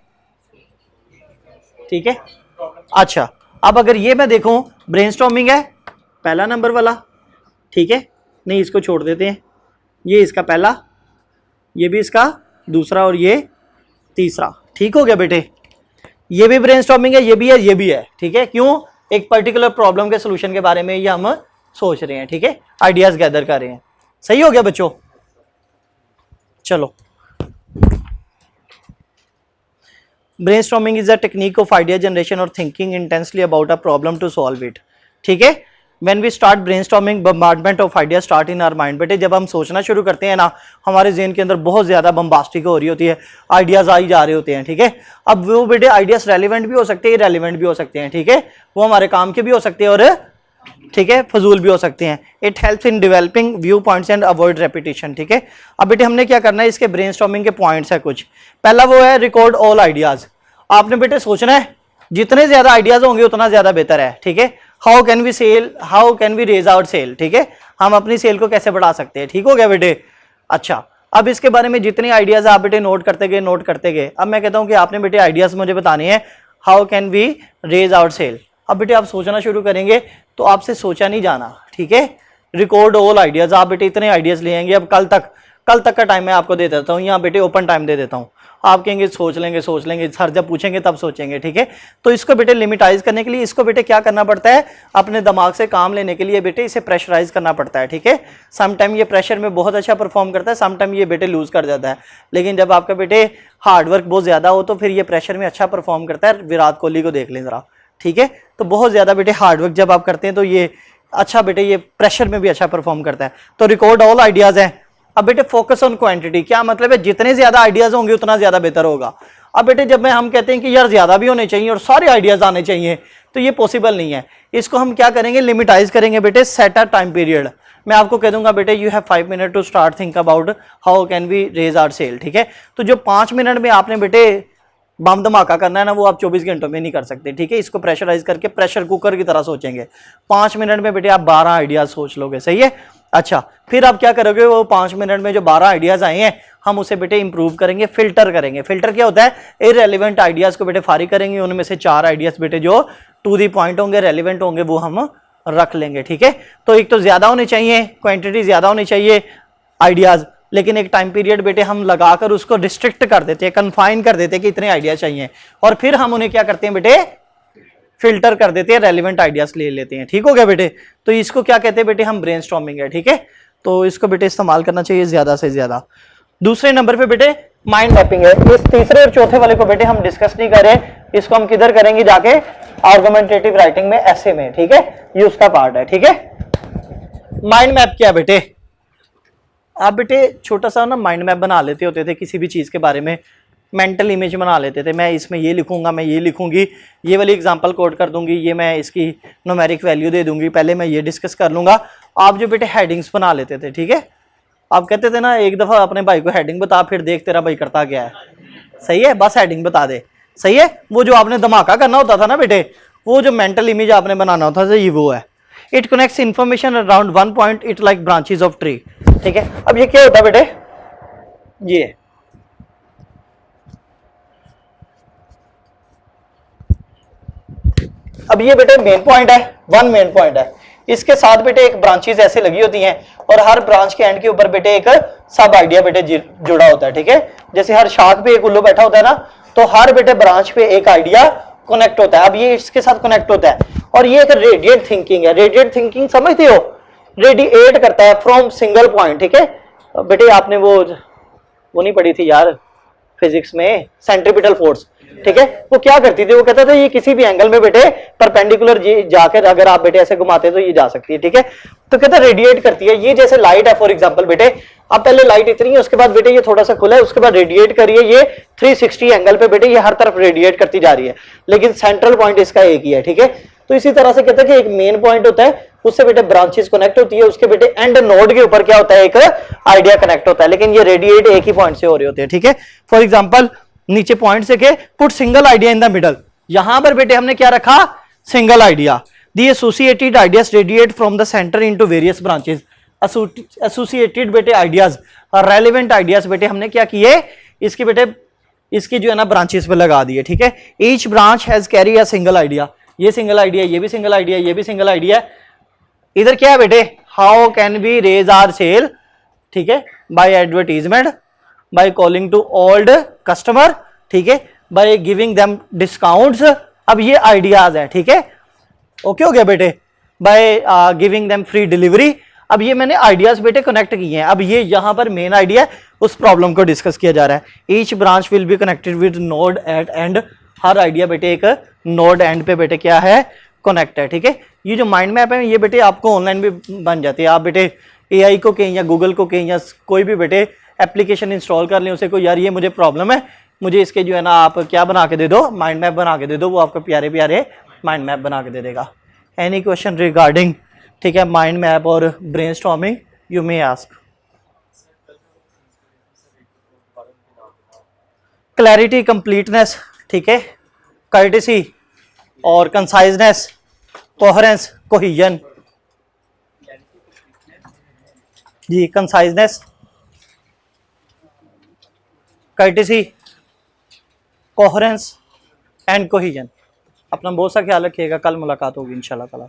ठीक है। अच्छा, अब अगर ये मैं देखूं, ब्रेनस्टॉर्मिंग है पहला नंबर वाला, ठीक है। नहीं, इसको छोड़ देते हैं, ये इसका पहला, ये भी इसका दूसरा और ये तीसरा, ठीक हो गया बेटे। ये भी ब्रेनस्टॉर्मिंग है, ये भी है, ये भी है, ठीक है। क्यों, एक पर्टिकुलर प्रॉब्लम के सॉल्यूशन के बारे में ये हम सोच रहे हैं, ठीक है, आइडियाज गैदर कर रहे हैं। सही हो गया बच्चों। चलो, brainstorming is a technique of idea generation और thinking intensely about a problem to solve it, ठीक है। When we start brainstorming, bombardment of ideas start in our mind। बेटे जब हम सोचना शुरू करते हैं ना, हमारे ज़हन के अंदर बहुत ज़्यादा बम्बास्टिक हो रही होती है, आइडियाज़ आई जा रहे होते हैं, ठीक है। अब वो बेटे आइडियाज़ रेलिवेंट भी हो सकते हैं, इरेलीवेंट भी हो सकते हैं, ठीक है। वो हमारे काम के भी हो सकते हैं और ठीक है फजूल भी हो सकते हैं। It helps in developing view points and avoid repetition, ठीक है। अब बेटे हमने क्या करना है, इसके ब्रेनस्टॉर्मिंग के पॉइंट्स है कुछ। पहला वो है रिकॉर्ड ऑल आइडियाज़। आपने बेटे सोचना है जितने ज़्यादा आइडियाज़ होंगे उतना ज़्यादा बेहतर है, ठीक है। How can we raise our sale, ठीक है। हम अपनी सेल को कैसे बढ़ा सकते हैं, ठीक हो गया बेटे। अच्छा, अब इसके बारे में जितने आइडियाज़ आप बेटे नोट करते गए। अब मैं कहता हूँ कि आपने बेटे आइडियाज़ मुझे बताने हैं, how can we raise our sale. अब बेटे आप सोचना शुरू करेंगे तो आपसे सोचा नहीं जाना, ठीक है। रिकॉर्ड ऑल आइडियाज़, आप बेटे इतने आइडियाज़ ले आएंगे। अब कल तक का टाइम मैं आपको दे देता हूँ, यहाँ बेटे ओपन टाइम दे देता हूँ। आप कहेंगे सोच लेंगे सर, जब पूछेंगे तब सोचेंगे, ठीक है। तो इसको बेटे लिमिटाइज करने के लिए इसको बेटे क्या करना पड़ता है, अपने दिमाग से काम लेने के लिए बेटे इसे प्रेशराइज करना पड़ता है, ठीक है। सम टाइम ये प्रेशर में बहुत अच्छा परफॉर्म करता है, सम टाइम ये बेटे लूज कर जाता है। लेकिन जब आपका बेटे हार्डवर्क बहुत ज़्यादा हो तो फिर ये प्रेशर में अच्छा परफॉर्म करता है। विराट कोहली को देख लें ज़रा, ठीक है। तो बहुत ज़्यादा बेटे हार्डवर्क जब आप करते हैं तो ये अच्छा बेटे ये प्रेशर में भी अच्छा परफॉर्म करता है। तो रिकॉर्ड ऑल आइडियाज़ हैं। अब बेटे फोकस ऑन क्वांटिटी, क्या मतलब है, जितने ज्यादा आइडियाज होंगे उतना ज्यादा बेहतर होगा। अब बेटे जब हम कहते हैं कि यार ज्यादा भी होने चाहिए और सारे आइडियाज आने चाहिए, तो ये पॉसिबल नहीं है। इसको हम क्या करेंगे, लिमिटाइज करेंगे बेटे, सेट अ टाइम पीरियड। मैं आपको कह दूंगा बेटे you have 5 minute to start think about how can we raise our sale, ठीक है। तो जो 5 मिनट में आपने बेटे बम धमाका करना है ना, वो आप 24 घंटों में नहीं कर सकते, ठीक है। इसको प्रेशराइज करके प्रेशर कुकर की तरह सोचेंगे। 5 मिनट में बेटे आप 12 आइडियाज सोच लोगे, सही है। अच्छा, फिर आप क्या करोगे, वो 5 मिनट में जो 12 आइडियाज आए हैं हम उसे बेटे इंप्रूव करेंगे, फिल्टर करेंगे। फिल्टर क्या होता है, इररेलेवेंट आइडियाज को बेटे फारिग करेंगे, उनमें से 4 आइडियाज बेटे जो टू दी पॉइंट होंगे, रेलिवेंट होंगे, वो हम रख लेंगे, ठीक है। तो एक तो ज्यादा होने चाहिए, क्वांटिटी ज्यादा होनी चाहिए आइडियाज, लेकिन एक टाइम पीरियड बेटे हम लगाकर उसको रिस्ट्रिक्ट कर देते हैं, कन्फाइन कर देते हैं कि इतने आइडियाज चाहिए, और फिर हम उन्हें क्या करते हैं बेटे, फिल्टर कर देते हैं, रेलिवेंट आइडियाज ले लेते हैं, ठीक हो गया बेटे। तो इसको क्या कहते हैं बेटे, हम ब्रेनस्टॉर्मिंग है, ठीक है। तो इसको बेटे इस्तेमाल करना चाहिए ज़्यादा से ज़्यादा। दूसरे नंबर पे बेटे माइंड मैपिंग है। इस तीसरे और चौथे वाले को बेटे हम डिस्कस नहीं कर रहे, इसको हम किधर करेंगे जाके आर्गुमेंटेटिव राइटिंग में, ऐसे में, ठीक है, ये उसका पार्ट है, ठीक है। माइंड मैप क्या बेटे, आप बेटे छोटा सा ना माइंड मैप बना लेते होते थे किसी भी चीज़ के बारे में, मेंटल इमेज बना लेते थे, मैं इसमें ये लिखूंगा, मैं ये लिखूंगी, ये वाली एग्जांपल कोड कर दूंगी, ये मैं इसकी न्यूमेरिक वैल्यू दे दूंगी, पहले मैं ये डिस्कस कर लूंगा। आप जो बेटे हेडिंग्स बना लेते थे, ठीक है, आप कहते थे ना एक दफ़ा अपने भाई को हेडिंग बता, फिर देख तेरा भाई करता क्या है, सही है, बस हेडिंग बता दे, सही है। वो जो आपने धमाका करना होता था ना बेटे, वो जो मेंटल इमेज आपने बनाना होता था, ये वो है। It connects information around one point, it like branches of tree, ठीक है। अब ये क्या होता है बेटे, ये अब ये बेटे मेन पॉइंट है, वन मेन पॉइंट है, इसके साथ बेटे एक ब्रांचेस ऐसे लगी होती हैं और हर ब्रांच के एंड के ऊपर बेटे एक सब आइडिया बेटे जुड़ा होता है, ठीक है। जैसे हर शाख पे एक उल्लू बैठा होता है ना, तो हर बेटे ब्रांच पे एक आइडिया कनेक्ट होता है। अब ये इसके साथ कनेक्ट होता है और ये एक रेडिएट थिंकिंग है। रेडिएट थिंकिंग समझते हो, रेडिएट करता है फ्रॉम सिंगल पॉइंट, ठीक है। बेटे आपने वो नहीं पढ़ी थी यार फिजिक्स में, सेंट्रीपिटल फोर्स, ठीक है। वो क्या करती थी, वो कहता था ये किसी भी एंगल में बेटे परपेंडिकुलर जाकर अगर आप बेटे ऐसे घुमाते तो ये जा सकती है, ठीक है। तो कहता रेडिएट करती है, ये जैसे लाइट है फॉर एग्जांपल बेटे, अब पहले लाइट इतनी है, उसके बाद बेटे ये थोड़ा सा खुला है, उसके बाद रेडिएट करिए, ये 360 एंगल पे बेटे ये हर तरफ रेडिएट करती जा रही है, लेकिन सेंट्रल पॉइंट इसका एक ही है, ठीक है। तो इसी तरह से कहते हैं कि एक मेन पॉइंट होता है, उससे बेटे ब्रांचेस कनेक्ट होती है, उसके बेटे एंड नोड के ऊपर क्या होता है, एक आइडिया कनेक्ट होता है, लेकिन ये रेडिएट एक ही पॉइंट से हो रहे होते हैं, ठीक है। फॉर एग्जांपल नीचे पॉइंट से के put single idea in the middle, यहां पर बेटे हमने क्या रखा, single idea. The associated ideas radiate from the centre into various branches. Associated बेटे आइडियाज, रेलेवेंट आइडियाज बेटे हमने क्या किए, इसके बेटे इसकी जो है ना ब्रांचेस पे लगा दिए, ठीक है। Each branch has carry a single idea, ये सिंगल आइडिया, ये भी सिंगल आइडिया, ये भी सिंगल आइडिया। इधर क्या है बेटे, how can we raise our sale, ठीक है, by advertisement, by calling to old customer, ठीक है, बाय गिविंग देम डिस्काउंट्स। अब ये आइडियाज है, ठीक है, ओके हो गया बेटे, by giving them free delivery. अब ये मैंने आइडियाज बेटे कनेक्ट किए हैं। अब ये यहां पर मेन आइडिया उस प्रॉब्लम को डिस्कस किया जा रहा है। Each branch will be connected with node eight and, her idea बेटे एक नोड एंड पे बेटे क्या है, कनेक्ट है, ठीक है। ये जो माइंड मैप है ये बेटे आपको ऑनलाइन भी बन जाती है, आप बेटे एआई को कहें या गूगल को कहें या कोई भी बेटे एप्लीकेशन इंस्टॉल कर लें, उसे को यार ये मुझे प्रॉब्लम है, मुझे इसके जो है ना आप क्या बना के दे दो, माइंड मैप बना के दे दो, वो आपको प्यारे प्यारे माइंड मैप बना के दे देगा। एनी क्वेश्चन रिगार्डिंग, ठीक है, माइंड मैप और brainstorming you may ask. Clarity, completeness, ठीक है, कर्टेसी और कंसाइजनेस, कोहेरेंस, कोहेजन, जी, conciseness, courtesy, coherence and cohesion. अपना बहुत सा ख्याल रखिएगा, कल मुलाकात होगी इंशाल्लाह ताला।